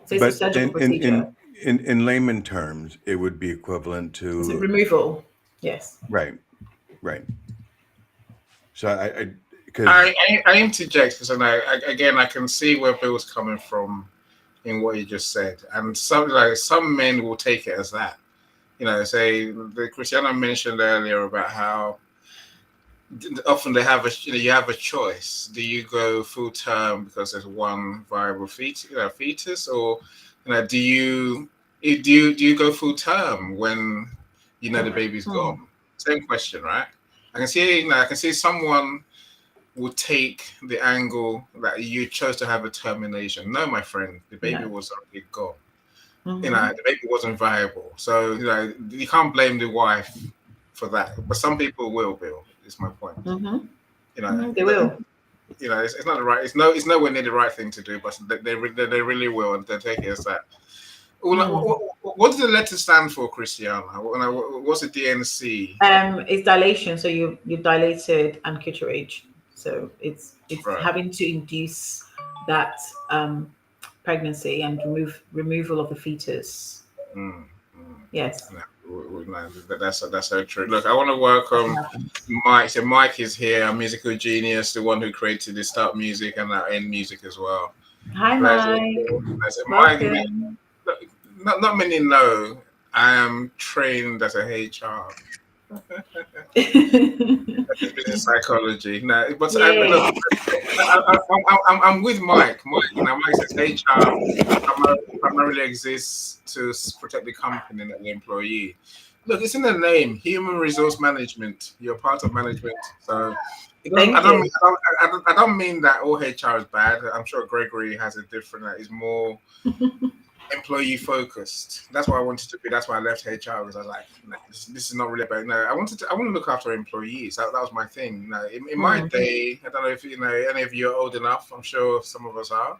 So it's a But surgical procedure. in layman terms, it would be equivalent It's a to removal. Yes. right, right. So I because I interject because again I can see where Bill's coming from in what he just said, and some men will take it as that. Say the Christiana mentioned earlier about how often they have you have a choice. Do you go full term because there's one viable fetus, or do you go full term when the baby's gone? Same question, right? I can see someone will take the angle that you chose to have a termination. No, my friend, the baby was already gone. The baby wasn't viable. So you can't blame the wife for that. But some people will, Bill. Is my point. They will. It's not the right. It's nowhere near the right thing to do. But they really will, and they take it as that. What does the letter stand for, Christiana? What's the DNC? It's dilation. So you dilated and cuturage. So it's Right. having to induce that pregnancy and removal of the fetus. Yes. That's so true. Look, I want to welcome Mike. So Mike is here, a musical genius, the one who created the start music and our end music as well. Hi, Mike. Mike, Welcome. not many know I am trained as a HR. Business psychology. No, but look, I'm with Mike. Mike says HR primarily exists to protect the company and the employee. Look, it's in the name, human resource management. You're part of management, so I don't mean that all HR is bad. I'm sure Gregory has a different. Is more employee focused. That's what I wanted to be. That's why I left HR because I was like, nah, this is not really about. No, I want to look after employees. That was my thing. In my day, I don't know if any of you are old enough. I'm sure some of us are.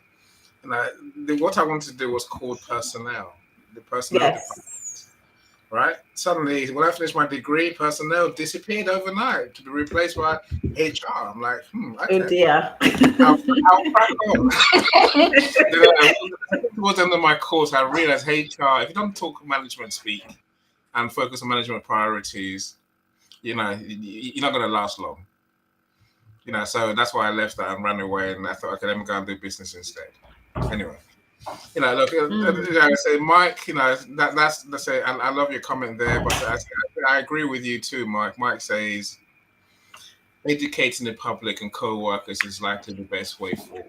What I wanted to do was called personnel, the personnel department. Right. Suddenly, when I finished my degree, personnel disappeared overnight to be replaced by HR. I'm like, okay. Oh dear. I'll crack on. Towards the end of my course, I realized HR, if you don't talk management speak and focus on management priorities, you're not going to last long. So that's why I left that and ran away. And I thought, okay, let me go and do business instead. Anyway. Look, I say, Mike, that's it. I love your comment there, but I agree with you too, Mike. Mike says educating the public and co-workers is likely the best way forward.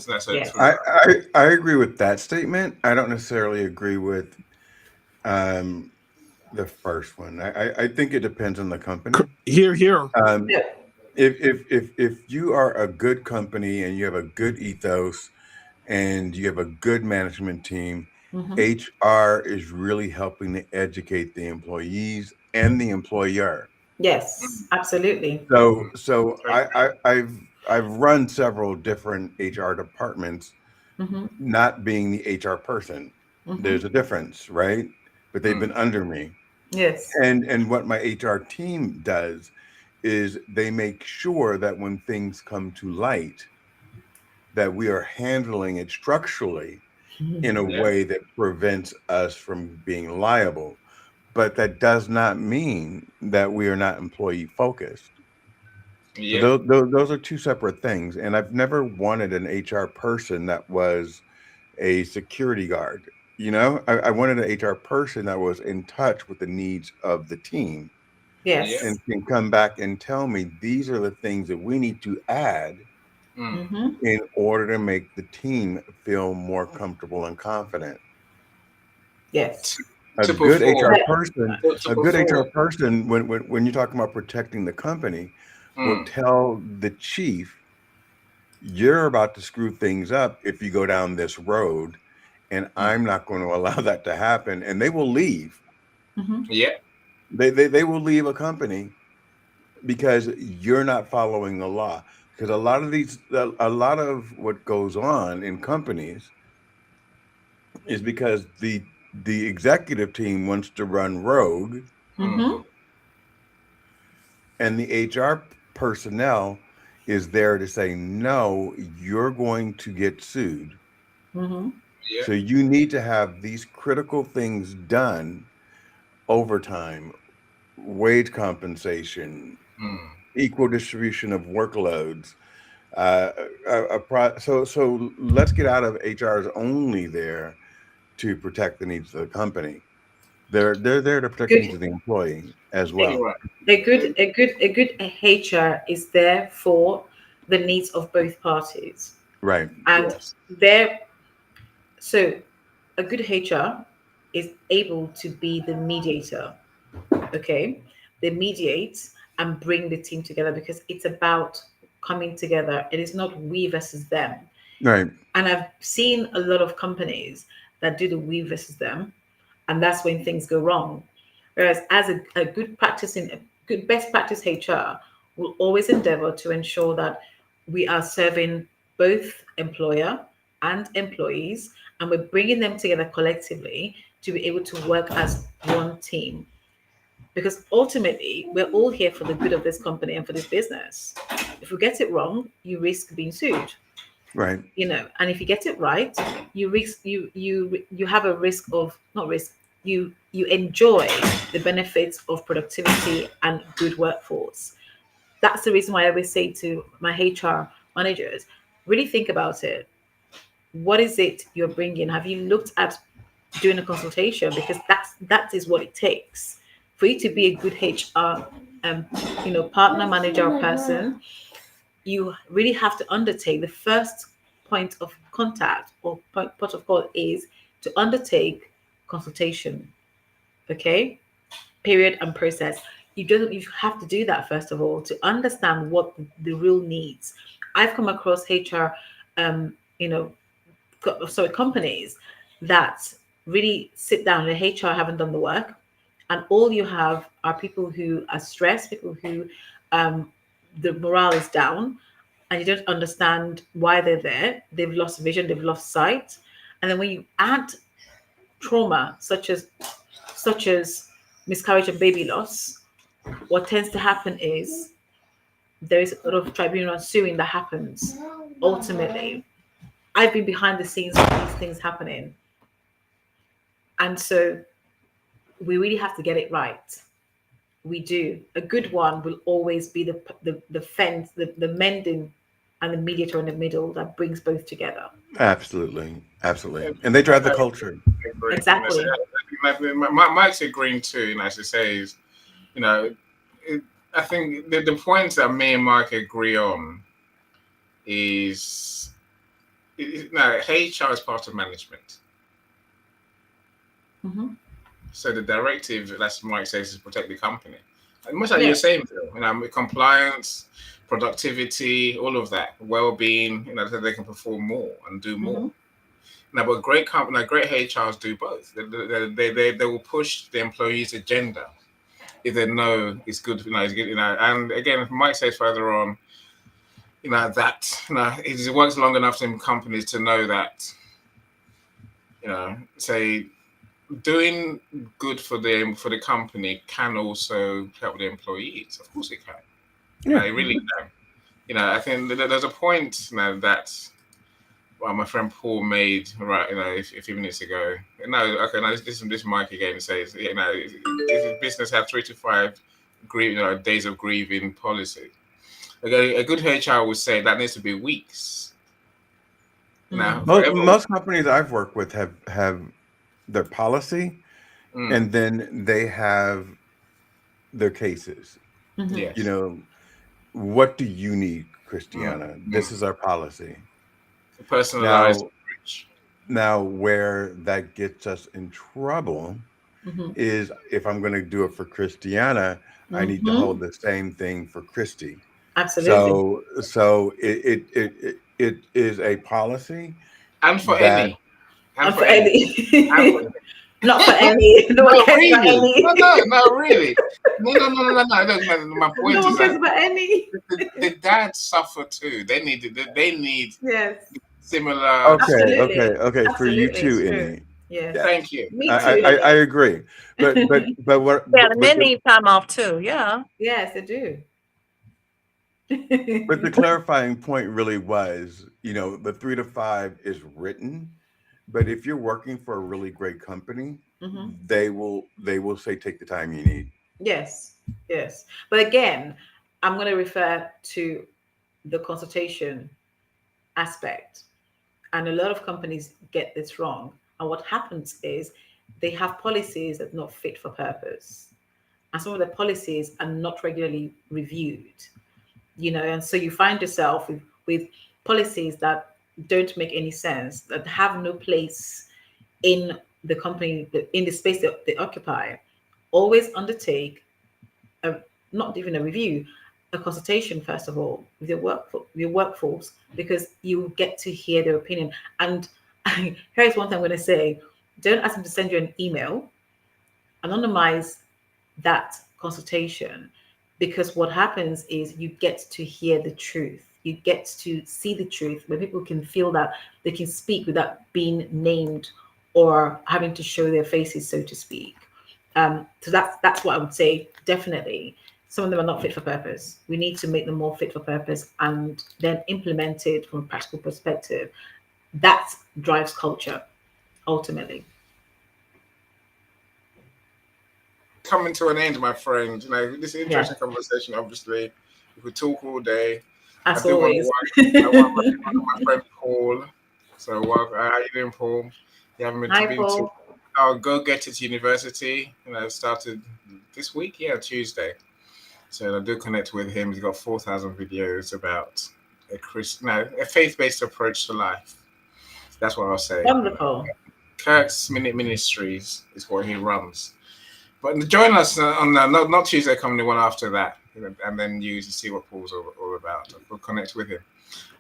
So that's I agree with that statement. I don't necessarily agree with the first one. I think it depends on the company. Here. If you are a good company and you have a good ethos and you have a good management team, HR is really helping to educate the employees and the employer. Yes, absolutely. So I've run several different HR departments, not being the HR person. There's a difference, right? But they've been under me. Yes. And what my HR team does is they make sure that when things come to light, that we are handling it structurally in a way that prevents us from being liable. But that does not mean that we are not employee focused. Yeah. So those are two separate things. And I've never wanted an HR person that was a security guard. I wanted an HR person that was in touch with the needs of the team. Yes. And can come back and tell me these are the things that we need to add in order to make the team feel more comfortable and confident. Yes. A to good HR perform. person, To a good HR perform. person, when you're talking about protecting the company, will Mm, tell the chief, you're about to screw things up if you go down this road, and mm. I'm not going to allow that to happen. And they will leave. Yeah. They will leave a company because you're not following the law. Because a lot of what goes on in companies is because the executive team wants to run rogue, Mm-hmm. and the HR personnel is there to say, no, you're going to get sued. Yeah. So you need to have these critical things done: overtime, wage compensation, Mm. equal distribution of workloads. So let's get out of HR's only there to protect the needs of the company. They're there to protect the needs Good. of the employee as A, well. Right. a good HR is there for the needs of both parties, Right. and Yes. there. So, a good HR is able to be the mediator. Okay, they mediate and bring the team together because it's about coming together. It is not we versus them. Right. And I've seen a lot of companies that do the we versus them, and that's when things go wrong. Whereas, as a good practice in a good best practice HR will always endeavor to ensure that we are serving both employer and employees, and we're bringing them together collectively to be able to work as one team. Because ultimately, we're all here for the good of this company and for this business. If we get it wrong, you risk being sued, Right. and if you get it right, you have a risk of, not risk, you enjoy the benefits of productivity and good workforce. That's the reason why I always say to my HR managers, really think about it. What is it you're bringing? Have you looked at doing a consultation? Because that is what it takes for you to be a good HR partner, manager, or person. You really have to undertake the first point of contact or point of call is to undertake consultation. Okay, period and process. You have to do that first of all to understand what the real needs. I've come across HR, um, you know, companies that really sit down and HR haven't done the work, and all you have are people who are stressed, people who the morale is down, and you don't understand why they're there. They've lost vision, they've lost sight. And then when you add trauma such as miscarriage and baby loss, what tends to happen is there is a lot of tribunal suing that happens. Ultimately, I've been behind the scenes of these things happening, and so we really have to get it right. We do. A good one will always be the fence, the mending, and the mediator in the middle that brings both together. Absolutely. Yeah. Absolutely. And they drive the culture. Agree. Exactly. Mike's agreeing too. As he says, you know, it, I think the points that me and Mike agree on is, no, HR is part of management. Hmm. So the directive, that's Mike says, is protect the company. And much like you're Yeah. saying, Phil, with compliance, productivity, all of that, well-being, so they can perform more and do more. Hmm. Now, but great company, great HRs do both. They will push the employee's agenda if they know it's good, it's good, And again, Mike says further on, that it works long enough in companies to know that, say doing good for the company can also help the employees. Of course, it can. Yeah. It really can. I think there's a point now that, well, my friend Paul made right, a few minutes ago. No, okay, now this Mike again says, if business have 3 to 5 days of grieving policy. Okay, a good HR would say that needs to be weeks. Now, forever. Most companies I've worked with have their policy, Mm, and then they have their cases. Hmm. You yes. know, what do you need, Mm, Christiana? This mm. is our policy. Personalized Now, approach. now where that gets us in trouble is if I'm going to do it for Christiana, I need to hold the same thing for Christy. Absolutely. So it is a policy And for that any. And for And for any. Not for any. No one no, cares about really. any. No, really. No. My point No one is cares that about any. the dads suffer too. They need Yes. similar. okay for you Absolutely. too, It's true. Innie. Yes. Yes, Thank you. Me I, too. I agree, but what? Yeah, the men the, need time off too. Yeah. Yes, they do. but the clarifying point really was, the 3 to 5 is written, but if you're working for a really great company, they will say take the time you need. Yes. Yes. But again, I'm going to refer to the consultation aspect. And a lot of companies get this wrong. And what happens is they have policies that are not fit for purpose. And some of the policies are not regularly reviewed, and so you find yourself with policies that don't make any sense, that have no place in the company, in the space that they occupy. Always undertake a, not even a review, a consultation first of all with your workforce, because you get to hear their opinion. And here's one thing I'm going to say: don't ask them to send you an email. Anonymize that consultation, because what happens is you get to hear the truth. You get to see the truth, where people can feel that they can speak without being named or having to show their faces, so to speak. So that's what I would say. Definitely, some of them are not fit for purpose. We need to make them more fit for purpose and then implement it from a practical perspective. That drives culture ultimately. Coming to an end, my friend. This is an Yeah, interesting conversation. Obviously, we could talk all day. as I do want always. I want my friend Paul. So, how you doing, Paul? You haven't Hi, been to Paul. our Go Get It University. Started this week, Tuesday. So I do connect with him. He's got 4,000 videos about a faith-based approach to life. That's what I'll say. Wonderful. Kirk's Minute Ministries is what he runs. But join us on not Tuesday, coming the one after that, and then you see what Paul's all about. We'll connect with him.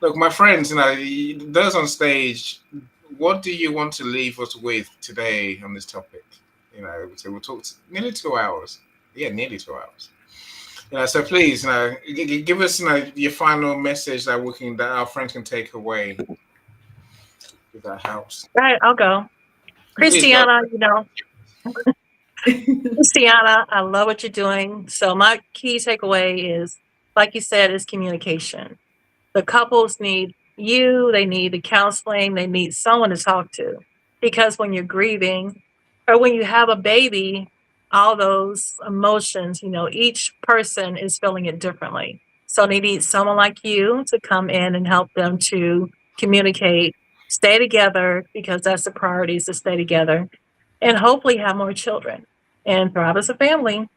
Look, my friends, those on stage, what do you want to leave us with today on this topic? So we'll talk nearly 2 hours. Yeah, nearly 2 hours. So please, give us, your final message that our friends can take away. If that helps. Right, I'll go. Christiana, Christiana, I love what you're doing. So my key takeaway is, like you said, is communication. The couples need you, they need the counseling, they need someone to talk to. Because when you're grieving or when you have a baby, all those emotions, each person is feeling it differently. So they need someone like you to come in and help them to communicate, stay together, because that's the priority, is to stay together, and hopefully have more children and thrive as a family.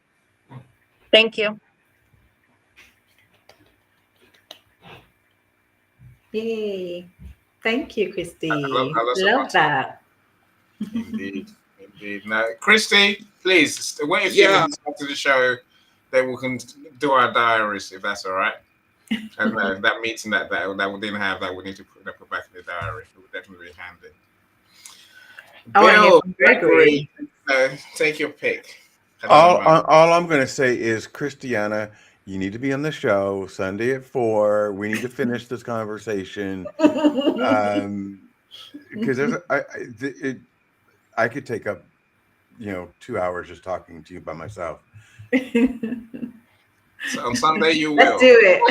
Thank you. Yay. Thank you, Christy. I Love that. Indeed. Now, Christy, please, wait a few minutes after the show, then we can do our diaries, if that's all right. And that meeting that we didn't have, that we need to put back in the diary. It would definitely be handy. Bill, Gregory, take your pick. All I'm going to say is, Christiana, you need to be on the show Sunday at 4. We need to finish this conversation. Because I could take up 2 hours just talking to you by myself. So on Sunday you will. Let's do it.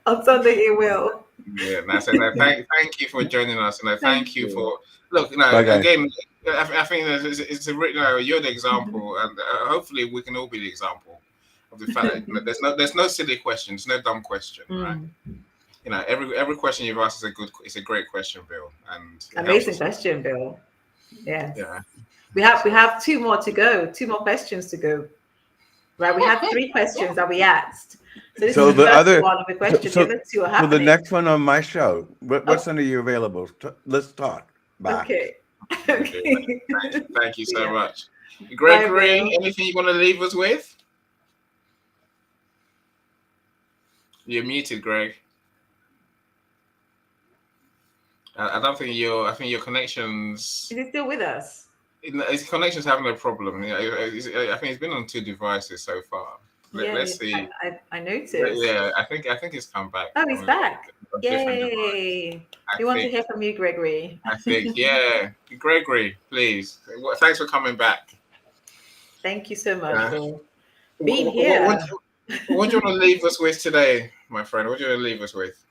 On Sunday you will. Yeah, and I said thank you for joining us, and thank you for again. I think it's you're the example, and hopefully we can all be the example of the fact that there's no silly questions, no dumb question, right? Every question you've asked is a great question, Bill, and amazing question, Bill. Yes. Yeah. We have 2 more to go, 2 more questions to go. Right, we had 3 questions that we asked. So this is the first one of the questions. The other 2 are happening. So the next one on my show, what Sunday are you available? Let's talk. Bye. Okay. We'll do that. Okay. Thank you so Yeah. much. Bye, Gregory, Bill. anything you want to leave us with? You're muted, Greg. I don't think I think your connections. Is he still with us? His connection's having a problem. I think he's been on two devices so far. Yeah, Let's see. I noticed. Yeah, I think he's come back Oh, he's on back. a different device. Yay. I We want to think. hear from you, Gregory. Yeah. Gregory, please. Thanks for coming back. Thank you so much Uh, for being what, what, what, here. what do you want to leave us with today, my friend? What do you want to leave us with?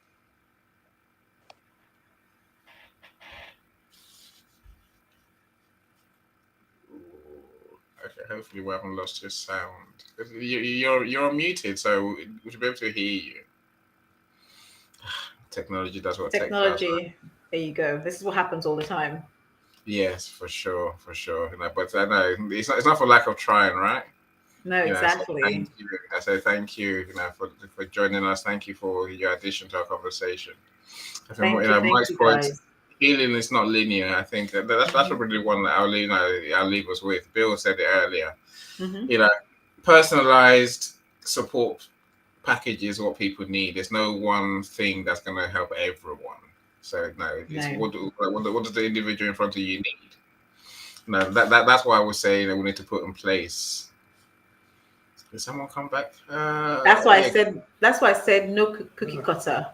Okay, hopefully we haven't lost your sound. You're muted, so we should be able to hear you. Technology does what tech does. Technology. There you go. This is what happens all the time. Yes, for sure, for sure. But I know it's not for lack of trying, right? No, So thank exactly. you. I say thank you, for joining us. Thank you for your addition to our conversation. I think, Thank Mike's you point, guys. healing is not linear. I think that's Hmm. probably the one that I'll leave us with. Bill said it earlier. Hmm. You know, personalized support package is what people need. There's no one thing that's going to help everyone. So no, it's No. what does the individual in front of you need? No, that's why I was saying that we need to put in place. Did someone come back? Yeah. That's why I said no cookie cutter.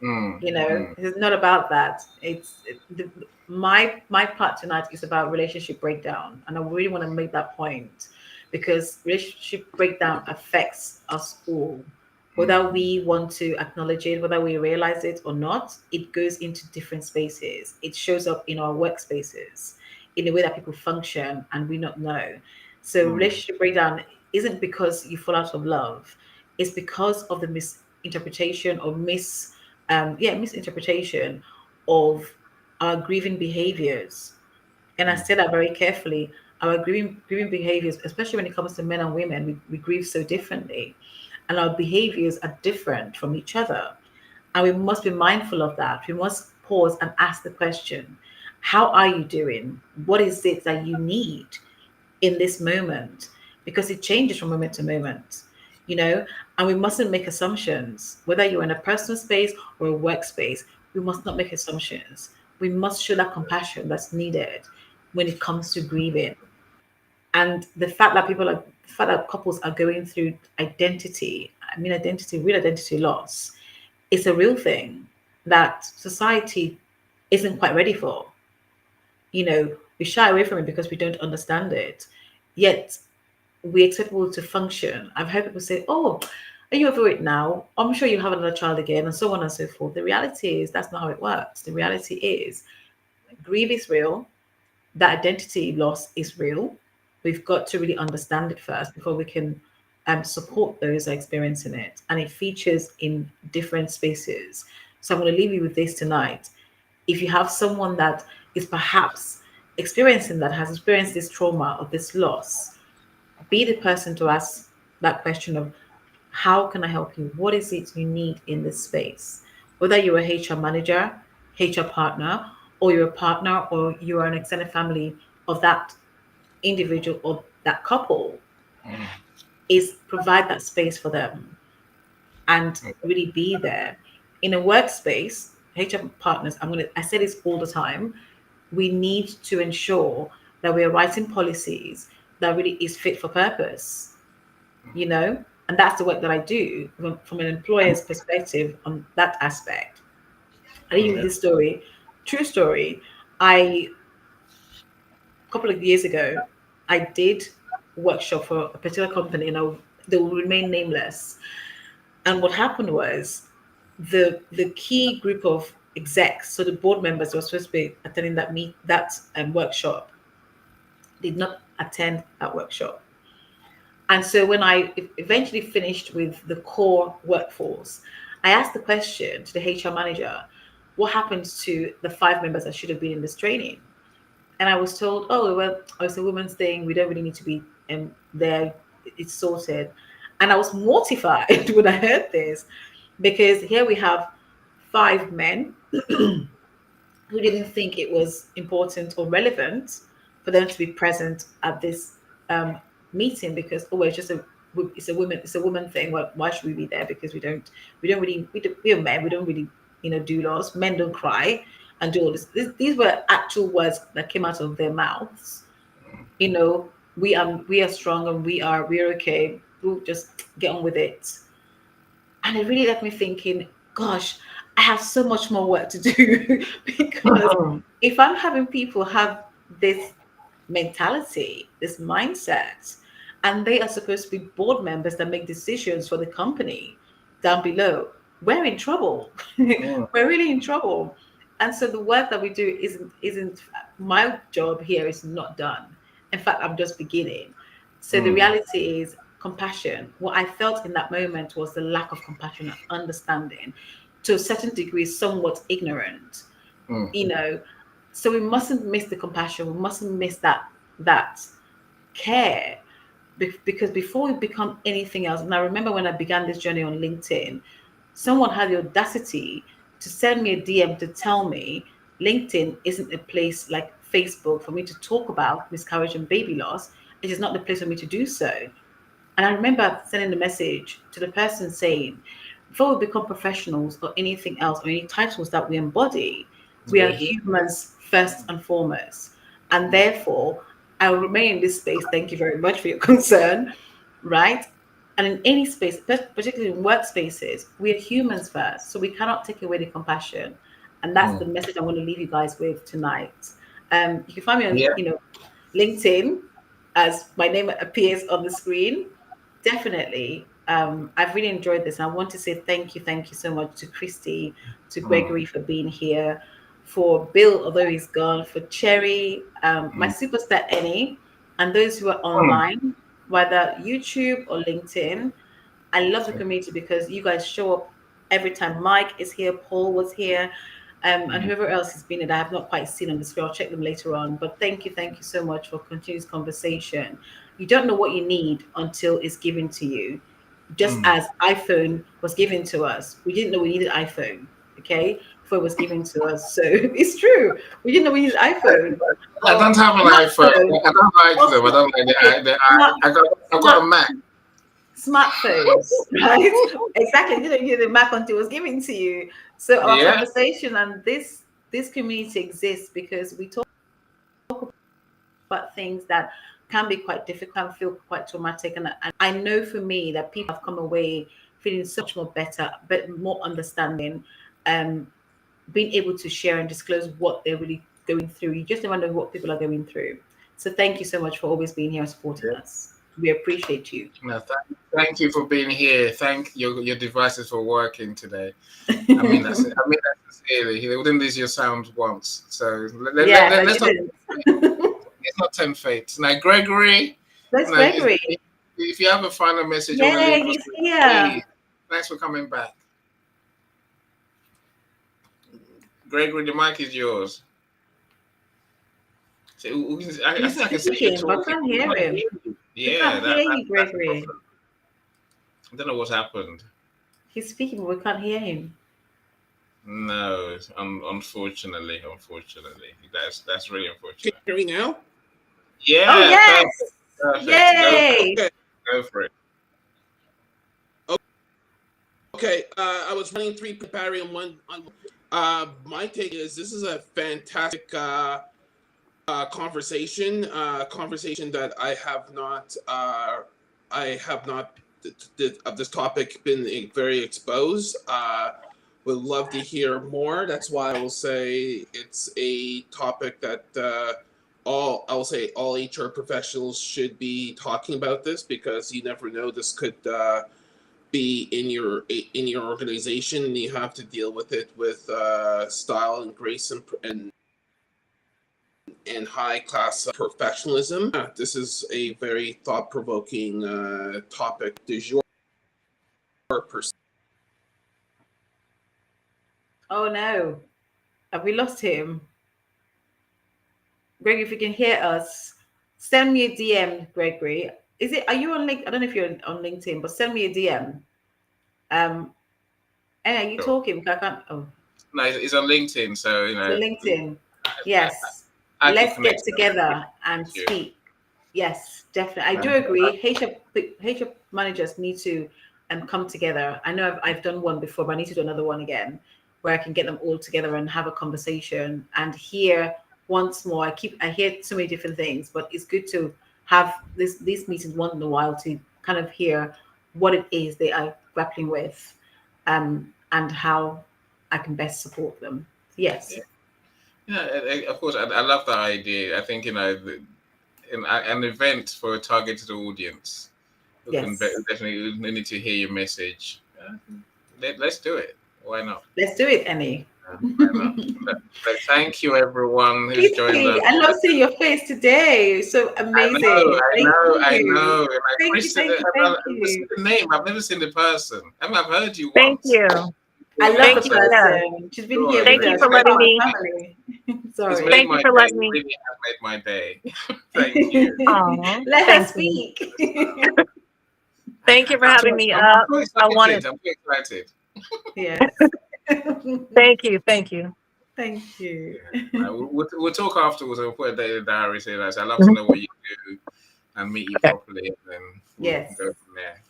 Mm. It's not about that. My part tonight is about relationship breakdown, and I really want to make that point because relationship breakdown affects us all, whether we want to acknowledge it, whether we realize it or not. It goes into different spaces. It shows up in our workspaces in the way that people function and we not know. So relationship breakdown isn't because you fall out of love, it's because of the misinterpretation or misinterpretation of our grieving behaviors. And I say that very carefully. Our grieving behaviors, especially when it comes to men and women, we grieve so differently, and our behaviors are different from each other. And we must be mindful of that. We must pause and ask the question: how are you doing? What is it that you need in this moment? Because it changes from moment to moment, you know, and we mustn't make assumptions, whether you're in a personal space or a workspace. We must not make assumptions. We must show that compassion that's needed when it comes to grieving. And the fact that couples are going through real identity loss, it's a real thing that society isn't quite ready for. We shy away from it because we don't understand it. Yet we expect people to function. I've heard people say, "Oh, are you over it now? I'm sure you have another child again," and so on and so forth. The reality is that's not how it works. The reality is grief is real, that identity loss is real. We've got to really understand it first before we can support those who are experiencing it. And it features in different spaces. So I'm going to leave you with this tonight. If you have someone that is perhaps has experienced this trauma or this loss, be the person to ask that question of how can I help you? What is it you need in this space? Whether you're a HR manager, HR partner, or you're a partner, or you are an extended family of that individual or that couple, is provide that space for them and really be there. In a workspace, HR partners, I say this all the time, we need to ensure that we are writing policies that really is fit for purpose, and that's the work that I do from an employer's perspective on that aspect. I give you this story, true story. A couple of years ago, I did a workshop for a particular company, and they will remain nameless. And what happened was the key group of execs, so the board members who were supposed to be attending that workshop, did not attend that workshop. And so when I eventually finished with the core workforce, I asked the question to the HR manager, what happens to the five members that should have been in this training? And I was told, oh, well, it's a women's thing. We don't really need to be there. It's sorted. And I was mortified when I heard this because here we have five men who didn't think it was important or relevant for them to be present at this um, meeting because oh, it's a woman thing. Why should we be there? Because we don't really we are men. We don't really do laws. Men don't cry and do all this. These were actual words that came out of their mouths. We are strong and we're okay. We'll just get on with it. And it really left me thinking, gosh, I have so much more work to do because if I'm having people have this mentality, this mindset, and they are supposed to be board members that make decisions for the company down below, we're in trouble. Mm, We're really in trouble. And so the work that we do isn't my job here is not done. In fact, I'm just beginning. So the mm, reality is compassion. What I felt in that moment was the lack of compassion and understanding, to a certain degree, somewhat ignorant. mm, You know, so we mustn't miss the compassion. We mustn't miss that care because before we become anything else. And I remember when I began this journey on LinkedIn, someone had the audacity to send me a DM to tell me LinkedIn isn't a place like Facebook for me to talk about miscarriage and baby loss. It is not the place for me to do so. And I remember sending a message to the person saying, before we become professionals or anything else or any titles that we embody, we are mm, humans first and foremost. And therefore, I will remain in this space. Thank you very much for your concern, right? And in any space, particularly in workspaces, we are humans first. So we cannot take away the compassion. And that's the mm. message I want to leave you guys with tonight. You can find me on, Yeah. LinkedIn as my name appears on the screen. Definitely. I've really enjoyed this. I want to say thank you so much to Christy, to Mm, Gregory for being here, for Bill, although he's gone, for Cherry, my mm, superstar Annie, and those who are mm. online, whether YouTube or LinkedIn. I love the community because you guys show up every time. Mike is here, Paul was here, and Mm, whoever else has been that I have not quite seen on the screen. I'll check them later on. But thank you so much for continuous conversation. You don't know what you need until it's given to you. Just mm. as iPhone was given to us, we didn't know we needed iPhone. Okay, before it was given to us, so it's true. We didn't know we needed iPhone I or don't have an iPhone. smartphone. I don't like them. I Also, don't like okay, I've got a Mac. smartphones, right? Exactly. You don't hear the map until it was given to you. So our Yeah. conversation and this community exists because we talk about things that can be quite difficult, feel quite traumatic, and I know for me that people have come away feeling so much more better, but more understanding, um, being able to share and disclose what they're really going through. You just never know what people are going through. So thank you so much for always being here and supporting us. We appreciate you. No, thank you for being here. Thank your devices for working today. I mean that's it. I mean that sincerely. They wouldn't lose your sound once. So Yeah, I let's not didn't. let's not tempt fate. Now, Gregory, That's now, Gregory. if you have a final message you want to leave Yay, us he's with, here. please. Thanks for coming back. Gregory, the mic is yours. So, I He's think I can see you speaking, but I talking. can't We hear can't him. hear you. We Yeah, can't hear you, that's the Gregory. problem. I don't know what's happened. He's speaking, but we can't hear him. No, unfortunately, that's really Can unfortunate. you hear me now? Oh, Yeah, yes. perfect, perfect. Yay. Okay. Go for it. Okay. I was running three battery on one. My take is this is a fantastic conversation that I have not of this topic been very exposed. Would love to hear more. That's why I will say it's a topic that all HR professionals should be talking about this because you never know this could be in your organization and you have to deal with it with style and grace and high class professionalism. This is a very thought provoking topic du jour. Oh, no. Have we lost him? Greg, if you can hear us, send me a DM, Gregory. Are you on link? I don't know if you're on LinkedIn, but send me a DM. And are you talking? I can't. Oh. No, it's on LinkedIn, so So LinkedIn. Yes. I could Let's get connect together and you. speak. Yes, definitely. I do agree. HR managers need to come together. I know I've done one before, but I need to do another one again where I can get them all together and have a conversation and hear once more. I hear so many different things, but it's good to have these meetings once in a while to kind of hear what it is they are grappling with, and how I can best support them. Yes. Yeah, of course. I love that idea. I think an event for a targeted audience who can definitely need to hear your message. Let's do it. Why not? Let's do it, Annie. Why not? But thank you, everyone who's joined us. I love seeing your face today. So amazing. I know. Like Thank you. What's the name? I've never seen the person. I mean, I've heard you Thank once. you. I love Thank the you, person. She's been here Thank with you us. for letting me. Sorry. Thank you for letting me. Really have made my day. Thank you. Let her speak. Thank you for having me up. I'm so excited. Yes. Thank you. Thank you. Thank you. We'll talk afterwards. I'll put a date in the diary. Say that. I'd love to know what you do and meet you properly, and then we'll go from there.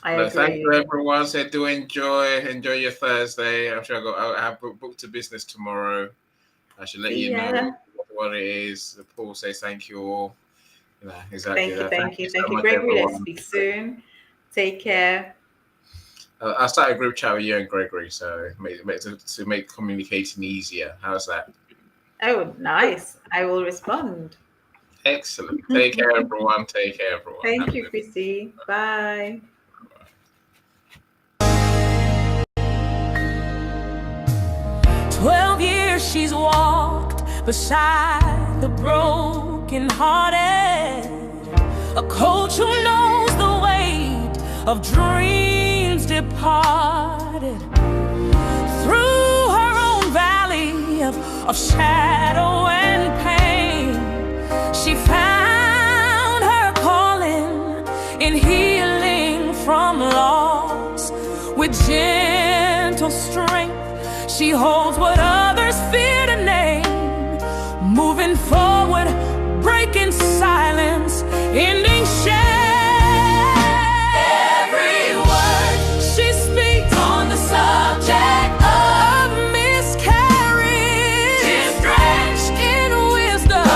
I agree. Thank you, everyone. So do enjoy your Thursday. I'm sure I have booked to business tomorrow. I should let you know what it is. Paul says thank you all. Exactly. Thank you. Gregory, let's speak soon. Take care. I started a group chat with you and Gregory, so to make communicating easier. How's that? Oh, nice. I will respond. Excellent. Take care, everyone. Take care, everyone. Thank you, Chrissy. Bye. 12 years she's walked beside the broken-hearted, a coach who knows the weight of dreams departed. Through her own valley of shadow and pain, she found her calling in healing from loss. With gentle strength, she holds what others fear.